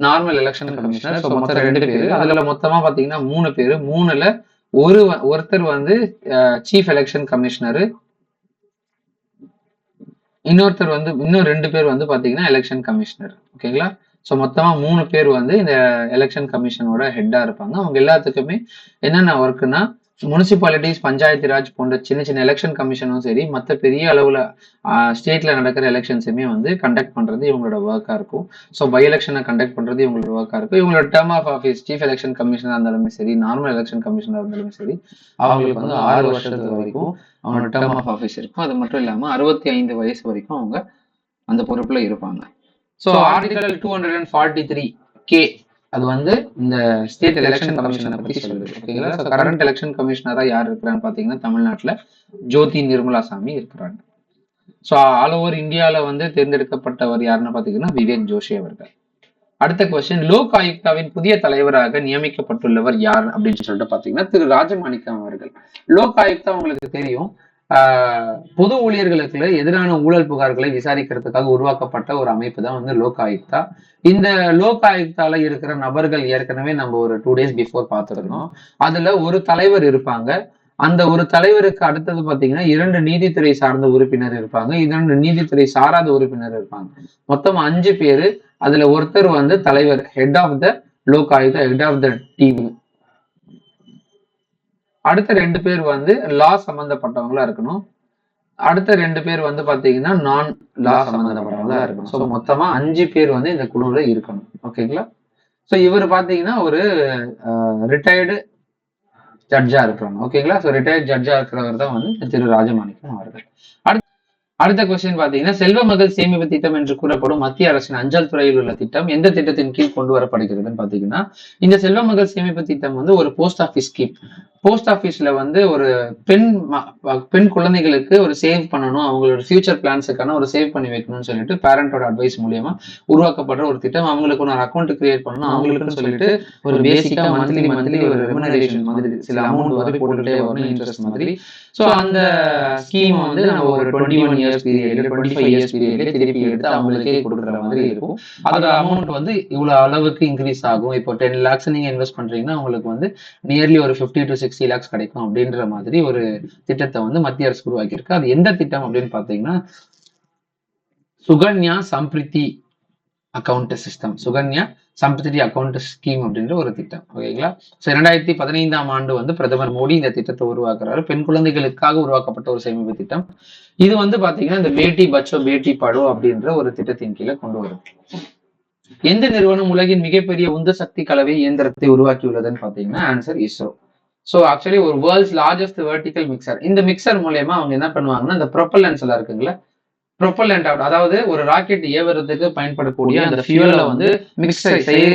நார்மல் எலெக்ஷன் கமிஷனர். ஸோ மொத்தம் 2 பேரு. அதுல மொத்தமா பாத்தீங்கன்னா 3 பேரு. 3ல ஒருத்தர் வந்து சீஃப் எலெக்ஷன் கமிஷனர், இன்னொருத்தர் வந்து இன்னும் 2 பேர் வந்து பாத்தீங்கன்னா எலெக்ஷன் கமிஷனர். ஓகேங்களா. ஸோ மொத்தமா 3 பேர் வந்து இந்த எலெக்ஷன் கமிஷனோட ஹெட்டா இருப்பாங்க. அவங்க எல்லாத்துக்குமே என்னென்ன ஒர்க்குன்னா முனிசிபாலிட்டிஸ், பஞ்சாயத்து ராஜ் போன்ற சின்ன சின்ன எலெக்ஷன் கமிஷனும் சரி, மற்ற பெரிய அளவுல ஸ்டேட்ல நடக்கிற எலெக்ஷன்ஸுமே வந்து கண்டக்ட் பண்றது இவங்களோட ஒர்க்கா இருக்கும். ஸோ பை எலெக்ஷனை கண்டக்ட் பண்றது இவங்களோட ஒர்க்கா இருக்கும். இவங்களோட term of office chief election கமிஷனா இருந்தாலுமே சரி, நார்மல் எலெக்ஷன் கமிஷனா இருந்தாலுமே சரி, அவங்களுக்கு வந்து 6 வருஷத்து வரைக்கும் அவங்களோட டேர்ம் ஆஃப் ஆஃபீஸ் இருக்கும். அது மட்டும் இல்லாம 65 வயசு வரைக்கும் அவங்க அந்த பொறுப்புல இருப்பாங்க. ஸோ ஆர்டிகல் 243K அது வந்து இந்த ஸ்டேட் எலெக்ஷன் கமிஷனை பத்தி சொல்லுது. ஓகேங்களா? ஸோ கரண்ட் எலெக்ஷன் கமிஷனரா யார் இருக்கிறான்னு பாத்தீங்கன்னா தமிழ்நாட்டுல ஜோதி நிர்மலா சாமி இருக்கிறாங்க. ஸோ ஆல் ஓவர் இந்தியாவில் வந்து தேர்ந்தெடுக்கப்பட்டவர் யாருன்னு பார்த்தீங்கன்னா விவேக் ஜோஷி அவர்கள். அடுத்த கொஸ்டின், லோக் ஆயுக்தாவின் புதிய தலைவராக நியமிக்கப்பட்டுள்ளவர் யார் அப்படின்னு சொல்லிட்டு பார்த்தீங்கன்னா திரு ராஜமாணிக்கம் அவர்கள். லோக் ஆயுக்தா உங்களுக்கு தெரியும், பொது ஊழியர்களுக்கு எதிரான ஊழல் புகார்களை விசாரிக்கிறதுக்காக உருவாக்கப்பட்ட ஒரு அமைப்பு தான் வந்து லோக் ஆயுக்தா. இந்த லோக் ஆயுக்தால இருக்கிற நபர்கள் ஏற்கனவே நம்ம ஒரு 2 days பிஃபோர் பார்த்துருந்தோம். அதுல ஒரு தலைவர் இருப்பாங்க. அந்த ஒரு தலைவருக்கு அடுத்தது பாத்தீங்கன்னா 2 நீதித்துறை சார்ந்த உறுப்பினர் இருப்பாங்க, 2 நீதித்துறை சாராத உறுப்பினர் இருப்பாங்க. மொத்தம் 5 பேரு. அதுல ஒருத்தர் வந்து தலைவர், head of the Lok Ayukta, head of the team. அடுத்த 2 பேர் வந்து லா சம்பந்தப்பட்டவங்களா இருக்கணும். அடுத்த 2 பேர் வந்து பாத்தீங்கன்னா நான் லா சம்பந்தப்பட்டவங்களா இருக்கணும். ஸோ மொத்தமா 5 பேர் வந்து இந்த குழுவுல இருக்கணும். ஓகேங்களா? ஸோ இவர் பாத்தீங்கன்னா ஒரு ரிட்டையர்டு ஜட்ஜா இருக்கிறாங்க. ஓகேங்களா? ஸோ ரிட்டையர்ட் ஜட்ஜா இருக்கிறவர் தான் வந்து திரு ராஜமாணிக்கம் அவர்கள். அடுத்த கொஸ்டின் பாத்தீங்கன்னா, செல்வ மகள் சேமிப்பு திட்டம் என்று கூறப்படும் மத்திய அரசின் அஞ்சல் துறையில் உள்ள திட்டம் எந்த திட்டத்தின் கீழ் கொண்டு வரப்படுகிறதுன்னு பாத்தீங்கன்னா, இந்த செல்வ மகள் சேமிப்பு திட்டம் வந்து ஒரு போஸ்ட் ஆஃபீஸ் ஸ்கீம். போஸ்ட் ஆஃபீஸ்ல வந்து ஒரு பெண் குழந்தைகளுக்கு ஒரு சேவ் பண்ணணும், அவங்களோட ஃபியூச்சர் பிளான்ஸுக்கான ஒரு சேவ் பண்ணி வைக்கணும்னு சொல்லிட்டு பேரண்டோட அட்வைஸ் மூலியமா உருவாக்கப்படுற ஒரு திட்டம். அவங்களுக்கு ஒரு அக்கௌண்ட் கிரியேட் பண்ணணும், அவங்களுக்குன்னு சொல்லிட்டு ஒரு பேசிக்கா மந்த்லி ஒரு ரெமுனரேஷன் மாதிரி சில அமௌண்ட் வந்து போட்டுட்டே வரணும், இன்ட்ரெஸ்ட் மாதிரி. ஸோ அந்த ஸ்கீம் வந்து நம்ம ஒரு 21 years பீரியட்ல 25 years பீரியட்ல திருப்பி எடுத்து அவங்களுக்கே கொடுக்குற மாதிரி இருக்கும். அதோட அமௌண்ட் வந்து இவ்வளவு அளவுக்கு இன்க்ரீஸ் ஆகும். இப்போ 10 lakhs நீங்க இன்வெஸ்ட் பண்றீங்கன்னா உங்களுக்கு வந்து நியர்லி ஒரு 50 to 60 lakhs கிடைக்கும் அப்படின்ற மாதிரி ஒரு திட்டத்தை வந்து மத்திய அரசு உருவாக்கியிருக்கு. அது எந்த திட்டம் அப்படின்னு பாத்தீங்கன்னா Sukanya Samriddhi account system, Sukanya Samriddhi account scheme அப்படின்ற ஒரு திட்டம். ஓகேங்களா? ஸோ 2015ஆம் ஆண்டு வந்து பிரதமர் மோடி இந்த திட்டத்தை உருவாக்குறாரு. பெண் குழந்தைகளுக்காக உருவாக்கப்பட்ட ஒரு சேமிப்பு திட்டம். இது வந்து பாத்தீங்கன்னா இந்த பேட்டி பச்சோ பேட்டி படோ அப்படின்ற ஒரு திட்டத்தின் கீழே கொண்டு வரும். எந்த நிறுவனம் உலகின் மிகப்பெரிய உந்து சக்தி கலவை இயந்திரத்தை உருவாக்கியுள்ளதுன்னு பாத்தீங்கன்னா ஆன்சர் இஸ்ரோ. ஸோ ஆக்சுவலி ஒரு வேர்ல்ட்ஸ் லார்ஜஸ்ட் வெர்டிக்கல் மிக்சர். இந்த மிக்சர் மூலயமா அவங்க என்ன பண்ணுவாங்கன்னா இந்த ப்ரொப்பல்லன்ஸ் எல்லாம் இருக்குங்களா, ப்ரொப்பல்லண்ட் அதாவது ஒரு ராக்கெட் ஏவுறதுக்கு பயன்படக்கூடிய அந்த ஃபியூலை வந்து மிக்ஸ்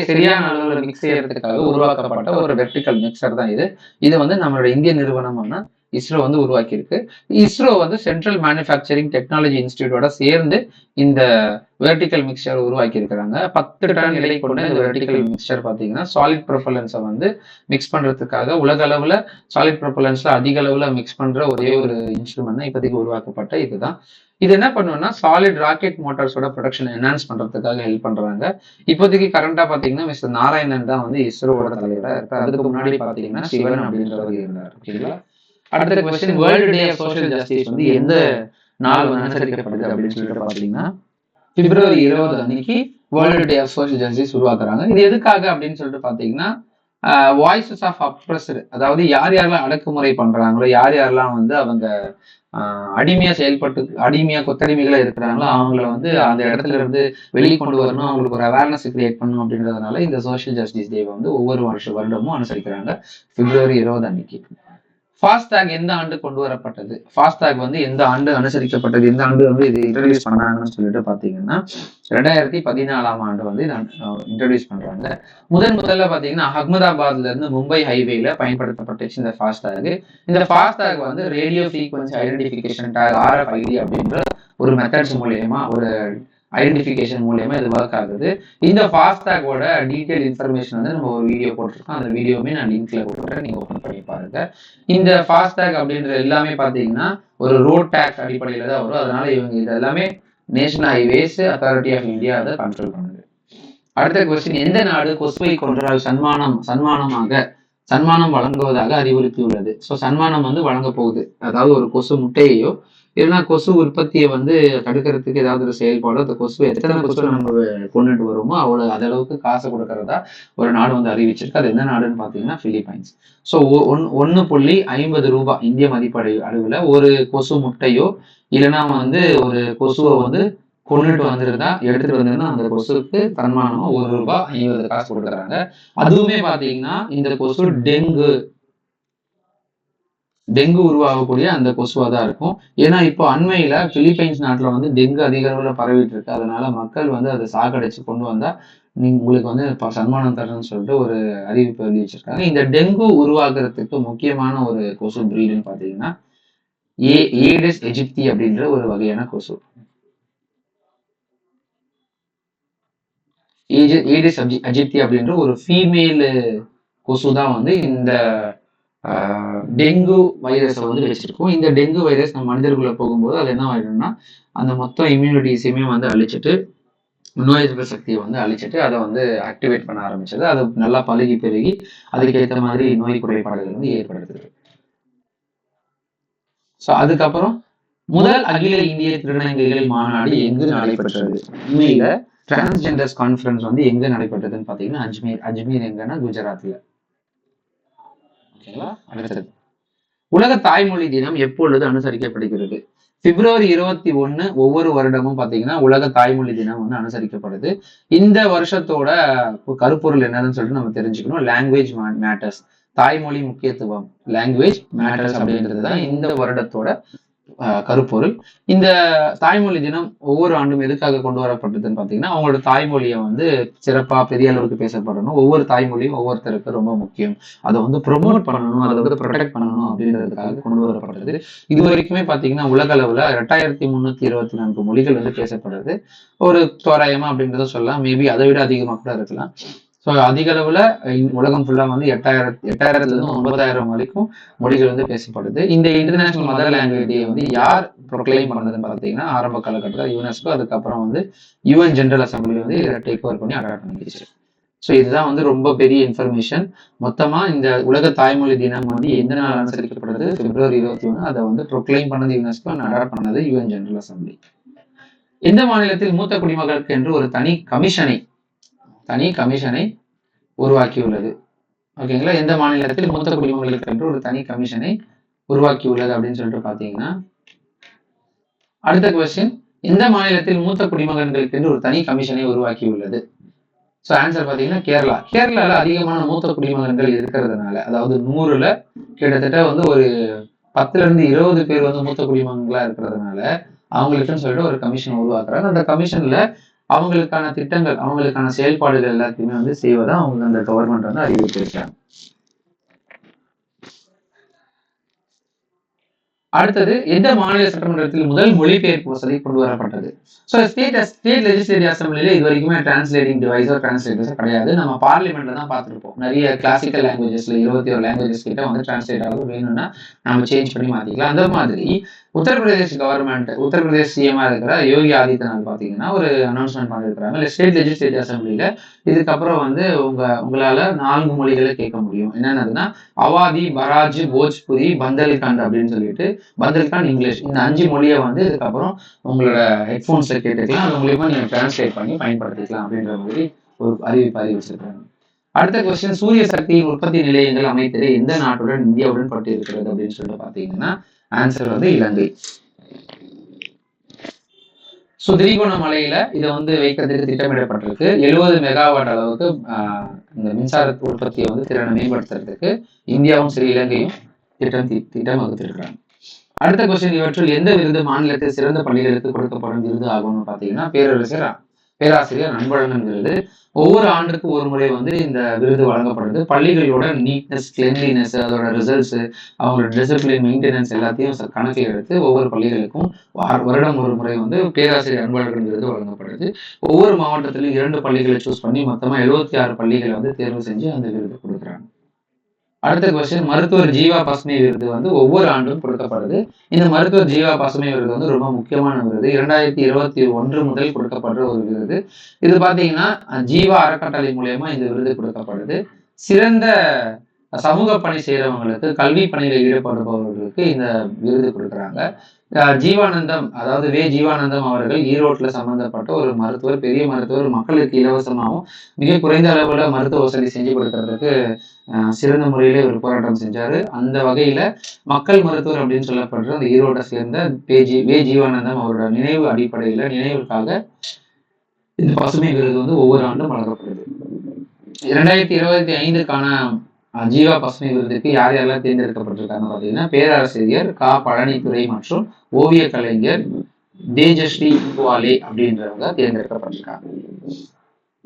சரியான அளவில் மிக்ஸ் செய்யறதுக்காக உருவாக்கப்பட்ட ஒரு வெர்டிக்கல் மிக்சர் தான் இது. இது வந்து நம்மளோட இந்திய நிறுவனமான இஸ்ரோ வந்து உருவாக்கி இருக்கு. இஸ்ரோ வந்து சென்ட்ரல் மேனுஃபேக்சரிங் டெக்னாலஜி இன்ஸ்டிடியூட்டோட சேர்ந்து இந்த வெர்டிக்கல் மிக்சர் உருவாக்கி இருக்கிறாங்க. 10 டன் எடை கொண்ட இந்த வெர்டிக்கல் மிக்சர் பாத்தீங்கன்னா சாலிட் ப்ரொப்பல்லன்ஸை வந்து மிக்ஸ் பண்றதுக்காக உலக அளவுல சாலிட் ப்ரொப்பல்லன்ஸ்ல அதிக அளவுல மிக்ஸ் பண்ற ஒரே ஒரு இன்ஸ்ட்ருமெண்ட் இப்போதைக்கு உருவாக்கப்பட்ட இதுதான். இது என்ன பண்ணுவோம்னா சாலிட் ராக்கெட் மோட்டார்ஸோட ப்ரொடக்ஷன் என்ஹான்ஸ் பண்றதுக்காக ஹெல்ப் பண்றாங்க. இப்போதைக்கு கரண்டா பாத்தீங்கன்னா மிஸ்டர் நாராயணன் தான் வந்து இஸ்ரோவோட தலைவரா இருக்காரு. அதுக்கு முன்னாடி பாத்தீங்கன்னா சிவன் அப்படின்றவர் இருந்தார். ஓகேங்களா? அடுத்த question, world day of social justice வந்து எந்த நாள் வந்து அனுசரிக்கப்படுது அப்படின்னு சொல்லிட்டு பாத்தீங்கன்னா பிப்ரவரி 20 அன்னைக்கு world day of social justice உருவாக்குறாங்க. இது எதுக்காக அப்படின்னு சொல்லிட்டு பாத்தீங்கன்னா வாய்ஸஸ் ஆஃப் அப்ரஸர், அதாவது யார் யாரெல்லாம் அடக்குமுறை பண்றாங்களோ, யார் யாரெல்லாம் வந்து அவங்க அடிமையா கொத்தடிமைகளா இருக்கிறாங்களோ அவங்கள வந்து அந்த இடத்துல இருந்து வெளியே கொண்டு வரணும், அவங்களுக்கு ஒரு அவேர்னஸ் கிரியேட் பண்ணணும் அப்படின்றதுனால இந்த சோஷியல் ஜஸ்டிஸ் டே வந்து ஒவ்வொரு வருடமும் அனுசரிக்கிறாங்க பிப்ரவரி 20 அன்னைக்கு. ஃபாஸ்டாக் எந்த ஆண்டு கொண்டு வரப்பட்டது? ஃபாஸ்டாக் வந்து எந்த ஆண்டு அனுசரிக்கப்பட்டது, எந்த ஆண்டு வந்து இது இன்ட்ரடியூஸ் பண்ணாங்கன்னு சொல்லிட்டு பாத்தீங்கன்னா 2014ஆம் ஆண்டு வந்து இன்ட்ரடியூஸ் பண்றாங்க. முதல்ல பாத்தீங்கன்னா அகமதாபாத்ல இருந்து மும்பை ஹைவேல பயன்படுத்தப்பட்டுச்சு இந்த ஃபாஸ்டாக். இந்த ஃபாஸ்டாக் வந்து radio frequency identification take RFID அப்படின்ற ஒரு மெத்தட்ஸ் மூலியமா ஒரு ஐடென்டிஃபிகேஷன் மூலியமா இது ஒர்க் ஆகுது. இந்த ஃபாஸ்டாகோட டீடைல் இன்ஃபர்மேஷன் வந்து நம்ம ஒரு வீடியோ போட்டிருக்கோம். அந்த வீடியோவுமே நான் லிங்க்ல போட்டுறேன், நீங்க ஓபன் பண்ணி பாருங்க. இந்த ஃபாஸ்டாக் அப்படின்ற எல்லாமே பாத்தீங்கன்னா ஒரு ரோட் டேக்ஸ் அடிப்படையில தான் வரும். அதனால இவங்க இது எல்லாமே national highways authority of India அதை கண்ட்ரோல் பண்ணுது. அடுத்த கொஸ்டின், எந்த நாடு கொசுவை கொன்றால் சன்மானம் வழங்குவதாக அறிவுறுத்தியுள்ளது? ஸோ சன்மானம் வந்து வழங்க போகுது, அதாவது ஒரு கொசு முட்டையையோ இல்லைன்னா கொசு உற்பத்தியை வந்து தடுக்கிறதுக்கு ஏதாவது ஒரு செயல்பாடு, அந்த கொசு எத்தனை கொசு நம்ம கொண்டுட்டு வருமோ அவ்வளவு அதளவுக்கு காசு கொடுக்கறதா ஒரு நாடு வந்து அறிவிச்சிருக்கு. அது என்ன நாடுன்னு பாத்தீங்கன்னா பிலிப்பைன்ஸ். ஸோ 1.50 ரூபாய் இந்திய மதிப்படை அளவுல ஒரு கொசு முட்டையோ இல்லைன்னா வந்து ஒரு கொசுவை வந்து கொண்டுட்டு எடுத்துட்டு வந்திருந்தா அந்த கொசுக்கு தன்மானமா 1 ரூபாய் 50 காசு கொடுக்குறாங்க. அதுவுமே பாத்தீங்கன்னா இந்த கொசு டெங்கு டெங்கு உருவாகக்கூடிய அந்த கொசுவா தான் இருக்கும். ஏன்னா இப்போ அண்மையில பிலிப்பைன்ஸ் நாட்டுல வந்து டெங்கு அதிக அளவுல பரவிட்டு இருக்கு. அதனால மக்கள் வந்து அதை சாகடிச்சு கொண்டு வந்தா உங்களுக்கு வந்து சன்மானம் தரேன்னு சொல்லிட்டு ஒரு அறிவிப்பு வெளியிட்டிருக்காங்க. இந்த டெங்கு உருவாக்குறதுக்கு முக்கியமான ஒரு கொசு பிரீடுன்னு பாத்தீங்கன்னா ஏடிஸ் எஜிப்தி அப்படின்ற ஒரு வகையான கொசு. ஏடிஸ் எஜிப்தி அப்படின்ற ஒரு ஃபீமேல் கொசு தான் வந்து இந்த டெங்கு வைரஸை வந்து வச்சிருக்கோம். இந்த டெங்கு வைரஸ் நம்ம மனிதர்குள்ள போகும்போது அது என்ன ஆயிடும்னா அந்த மொத்த இம்யூனிட்டிஸையுமே வந்து அழிச்சிட்டு நோய் எதிர்ப்பு சக்தியை வந்து அழிச்சிட்டு அதை வந்து ஆக்டிவேட் பண்ண ஆரம்பிச்சது. அது நல்லா பழகி பெருகி அதுக்கேற்ற மாதிரி நோய் குறைபாடுகள் வந்து ஏற்படுத்துது. ஸோ அதுக்கப்புறம் முதல் அகில இந்திய திருநங்கைகள் மாநாடு எங்கு நடைபெற்றது? உண்மையில டிரான்ஸ்ஜெண்டர்ஸ் கான்ஃபரன்ஸ் வந்து எங்க நடைபெற்றதுன்னு பாத்தீங்கன்னா அஜ்மீர் எங்கன்னா குஜராத்ல. ஓகேங்களா? அடுத்தது உலக தாய்மொழி தினம் எப்பொழுது அனுசரிக்கப்படுகிறது? பிப்ரவரி 21 ஒவ்வொரு வருடமும் பாத்தீங்கன்னா உலக தாய்மொழி தினம் வந்து அனுசரிக்கப்படுது. இந்த வருஷத்தோட கருப்பொருள் என்னன்னு சொல்லிட்டு நம்ம தெரிஞ்சுக்கணும். லாங்குவேஜ் மேட்டர்ஸ், தாய்மொழி முக்கியத்துவம், லாங்குவேஜ் மேட்டர்ஸ் அப்படின்றது தான் இந்த வருடத்தோட கருப்பொருள். இந்த தாய்மொழி தினம் ஒவ்வொரு ஆண்டும் எதுக்காக கொண்டு வரப்பட்டதுன்னு பாத்தீங்கன்னா அவங்களோட தாய்மொழியை வந்து சிறப்பா பெரிய அளவுக்கு பேசப்படணும். ஒவ்வொரு தாய்மொழியும் ஒவ்வொருத்தருக்கு ரொம்ப முக்கியம். அதை வந்து ப்ரொமோட் பண்ணணும், அதை வந்து ப்ரொடெக்ட் பண்ணணும் அப்படின்றதுக்காக கொண்டு வரப்பட்டது. இது வரைக்குமே பாத்தீங்கன்னா உலக அளவுல 2324 மொழிகள் வந்து பேசப்படுது. ஒரு தோராயமா அப்படின்றத சொல்லலாம். மேபி அதை விட அதிகமா கூட இருக்கலாம். ஸோ அதிக அளவுல உலகம் ஃபுல்லா வந்து 8000 இருந்து 9000 வரைக்கும் மொழிகள் வந்து பேசப்படுது. இந்த இன்டர்நேஷனல் மதர் லாங்குவேஜ் டே வந்து யார் ப்ரொக்ளைம் பண்ணதுன்னு பார்த்தீங்கன்னா ஆரம்ப காலகட்டத்தில் யுனெஸ்கோ, அதுக்கப்புறம் வந்து யுஎன் ஜெனரல் அசம்பிளி வந்து இதை டேக் ஓவர் பண்ணி அடாப்ட் பண்ணிக்கிச்சு. ஸோ இதுதான் வந்து ரொம்ப பெரிய இன்ஃபர்மேஷன். மொத்தமா இந்த உலக தாய்மொழி தினம் வந்து எந்த நாள் அனுசரிக்கப்படுது? பிப்ரவரி 21. அதை வந்து ப்ரொக்ளைம் பண்ணது யுனெஸ்கோ, அடாப்ட் பண்ணது யுஎன் ஜெனரல் அசம்பிளி. எந்த மாநிலத்தில் மூத்த குடிமக்களுக்கு என்று ஒரு தனி கமிஷனை உருவாக்கியுள்ளது? ஓகேங்களா? எந்த மாநிலத்தில் மூத்த குடிமக்களுக்கு என்று ஒரு தனி கமிஷனை உருவாக்கியுள்ளது அப்படின்னு சொல்லிட்டு பாத்தீங்கன்னா அடுத்த கொஸ்டின், எந்த மாநிலத்தில் மூத்த குடிமகன்களுக்கு என்று ஒரு தனி கமிஷனை உருவாக்கியுள்ளது? ஸோ ஆன்சர் பாத்தீங்கன்னா கேரளா. கேரளால அதிகமான மூத்த குடிமகன்கள் இருக்கிறதுனால, அதாவது 100ல கிட்டத்தட்ட வந்து ஒரு 10ல இருந்து 20 பேர் வந்து மூத்த குடிமகன்களா இருக்கிறதுனால அவங்களுக்குன்னு சொல்லிட்டு ஒரு கமிஷன் உருவாக்குறாங்க. அந்த கமிஷன்ல அவங்களுக்கான திட்டங்கள், அவங்களுக்கான செயல்பாடுகள் எல்லாத்தையுமே வந்து செய்வதா அவங்க அந்த கவர்மெண்ட் வந்து அறிவித்திருக்காங்க. அடுத்தது எந்த மாநில சட்டமன்றத்தில் முதல் மொழிபெயர்ப்பு வசதி கொண்டு வரப்பட்டது? ஸோ ஸ்டேட் லெஜிஸ்லேட்டிவ் அசம்பிளில இது வரைக்குமே டிரான்ஸ்லேட்டிங் டிவைஸோ டிரான்ஸ்லேட்டர்ஸோ கிடையாது. நம்ம பார்லிமெண்ட்ல தான் பார்த்துருப்போம். நிறைய கிளாசிக்கல் லாங்குவேஜஸ்ல 21 லாங்குவேஜஸ் கிட்ட வந்து டிரான்ஸ்லேட் ஆகும். வேணும்னா நம்ம சேஞ்ச் பண்ணி மாத்திக்கலாம். அந்த மாதிரி உத்தரப்பிரதேஷ் கவர்மெண்ட், உத்தரப்பிரதேஷ் சிஎம்மா இருக்கிற யோகி ஆதித்யநாத் பாத்தீங்கன்னா ஒரு அனௌன்ஸ்மெண்ட் பண்ணிருக்காங்க. ஸ்டேட் லெஜிஸ்லேட்டிவ் அசம்பிளில இதுக்கப்புறம் வந்து உங்களால 4 மொழிகளை கேட்க முடியும். என்னென்னதுன்னா அவாதி, பராஜ், போஜ்புரி, பந்தல்கண்ட் அப்படின்னு சொல்லிட்டு, பந்தல்கண்ட் இங்கிலீஷ், இந்த 5 மொழியை வந்து இதுக்கப்புறம் உங்களோட ஹெட்போன்ஸ்ல கேட்டுக்கலாம். அது மூலியமா நீங்க டிரான்ஸ்லேட் பண்ணி பயன்படுத்திக்கலாம் அப்படின்ற மாதிரி ஒரு அறிவிச்சிருக்காங்க. அடுத்த கொஸ்டின், சூரிய சக்தியின் உற்பத்தி நிலையங்கள் அமைத்தது எந்த நாட்டுடன் இந்தியாவுடன் பட்டு இருக்கிறது அப்படின்னு சொல்லிட்டு பாத்தீங்கன்னா ஆன்சர் வந்து இலங்கை. திரிகோணமலையில இதை வந்து வைக்கிறதுக்கு திட்டமிடப்பட்டிருக்கு. 70 மெகாவாட் அளவுக்கு இந்த மின்சார உற்பத்தியை வந்து திறனை மேம்படுத்துறதுக்கு இந்தியாவும் சரி இலங்கையும் திட்டம் வகுத்திருக்கிறாங்க. அடுத்த கொஸ்டின், இவற்றில் எந்த விருது மாநிலத்தில் சிறந்த பள்ளிகளுக்கு கொடுக்கப்படும் விருது ஆகும்னு பாத்தீங்கன்னா பேராசிரியர் அன்பழகன் விருது. ஒவ்வொரு ஆண்டுக்கு ஒரு முறை வந்து இந்த விருது வழங்கப்படுது. பள்ளிகளோட நீட்னஸ், கிளென்லினஸ், அதோட ரிசல்ட்ஸ், அவங்களோட டிசிப்ளின், மெயின்டெனன்ஸ் எல்லாத்தையும் கணக்கில் எடுத்து ஒவ்வொரு பள்ளிகளுக்கும் வருடம் ஒரு முறை வந்து பேராசிரியர் அன்பழகன் விருது வழங்கப்படுது. ஒவ்வொரு மாவட்டத்திலும் 2 பள்ளிகளை சூஸ் பண்ணி மொத்தமா 76 பள்ளிகளை வந்து தேர்வு செஞ்சு அந்த விருது கொடுக்குறாங்க. அடுத்த கொஸ்டின், மருத்துவர் ஜீவா பசுமை விருது வந்து ஒவ்வொரு ஆண்டும் கொடுக்கப்படுது. இந்த மருத்துவர் ஜீவா பசுமை விருது வந்து ரொம்ப முக்கியமான விருது. 2021 முதல் கொடுக்கப்படுற ஒரு விருது. இது பாத்தீங்கன்னா ஜீவா அறக்கட்டளை மூலியமா இந்த விருது கொடுக்கப்படுது. சிறந்த சமூக பணி செய்யறவங்களுக்கு, கல்வி பணியில ஈடுபடுபவர்களுக்கு இந்த விருது கொடுக்குறாங்க. ஜீவானந்தம், அதாவது ஜீவானந்தம் அவர்கள் ஈரோட்ல சம்பந்தப்பட்ட ஒரு மருத்துவர், பெரிய மருத்துவர். மக்களுக்கு இலவசமாகவும் மிக குறைந்த அளவுல மருத்துவ வசதி செஞ்சு கொடுக்கறதுக்கு சிறந்த முறையில ஒரு போராட்டம் செஞ்சாரு. அந்த வகையில மக்கள் மருத்துவர் அப்படின்னு சொல்லப்படுற அந்த ஈரோட்டை சேர்ந்த ஜீவானந்தம் அவரோட நினைவு அடிப்படையில நினைவுக்காக இந்த பசுமை விருது வந்து ஒவ்வொரு ஆண்டும் வழங்கப்படுது. 2025க்கான ஜீவா பசுமை விருதுக்கு யார் யாரெல்லாம் தேர்ந்தெடுக்கப்பட்டிருக்காங்க பார்த்தீங்கன்னா, பேராசிரியர் பழனித்துறை மற்றும் ஓவிய கலைஞர் தேஜஸ்ரீ இந்துவாலே அப்படின்றவங்க தேர்ந்தெடுக்கப்பட்டிருக்காங்க.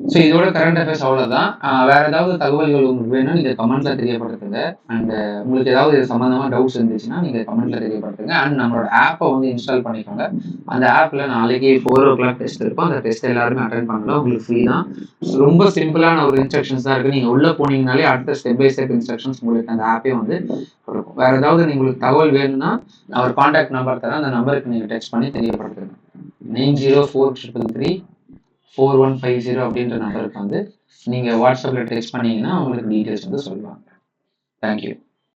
ஸோ இதோட கரண்ட் அஃபேர்ஸ் அவ்வளோதான். வேற ஏதாவது தகவல்கள் உங்களுக்கு வேணும் நீங்க கமெண்ட்ல தெரியப்படுத்துங்க. அண்ட் உங்களுக்கு ஏதாவது இது சம்பந்தமா டவுட்ஸ் இருந்துச்சுன்னா நீங்க கமெண்ட்ல தெரியப்படுத்துங்க. அண்ட் நம்மளோட ஆப்பை வந்து இன்ஸ்டால் பண்ணிக்கோங்க. அந்த ஆப்ல நாளைக்கு 4 o'clock டெஸ்ட் இருக்கும். அந்த டெஸ்ட் எல்லாருமே அட்டன் பண்ணலாம். உங்களுக்கு ஃப்ரீ தான். ரொம்ப சிம்பிளான ஒரு இன்ஸ்ட்ரக்ஷன்ஸ் தான் இருக்கு. நீங்க உள்ள போனீங்கனாலே அடுத்த ஸ்டெப் பை ஸ்டெப் இன்ஸ்ட்ரக்ஷன்ஸ் உங்களுக்கு அந்த ஆப்பே வந்து இருக்கும். வேற ஏதாவது உங்களுக்கு தகவல் வேணும்னா நான் ஒரு கான்டாக்ட் நம்பர் தரேன். அந்த நம்பருக்கு நீங்க டெக்ஸ்ட் பண்ணி தெரியப்படுத்துங்க. 9043334150 அப்படின்ற நம்பருக்கு வந்து நீங்க வாட்ஸ்அப்ல டெக்ஸ்ட் பண்ணீங்கன்னா உங்களுக்கு டீடைல்ஸ் வந்து சொல்லுவாங்க. தேங்க்யூ.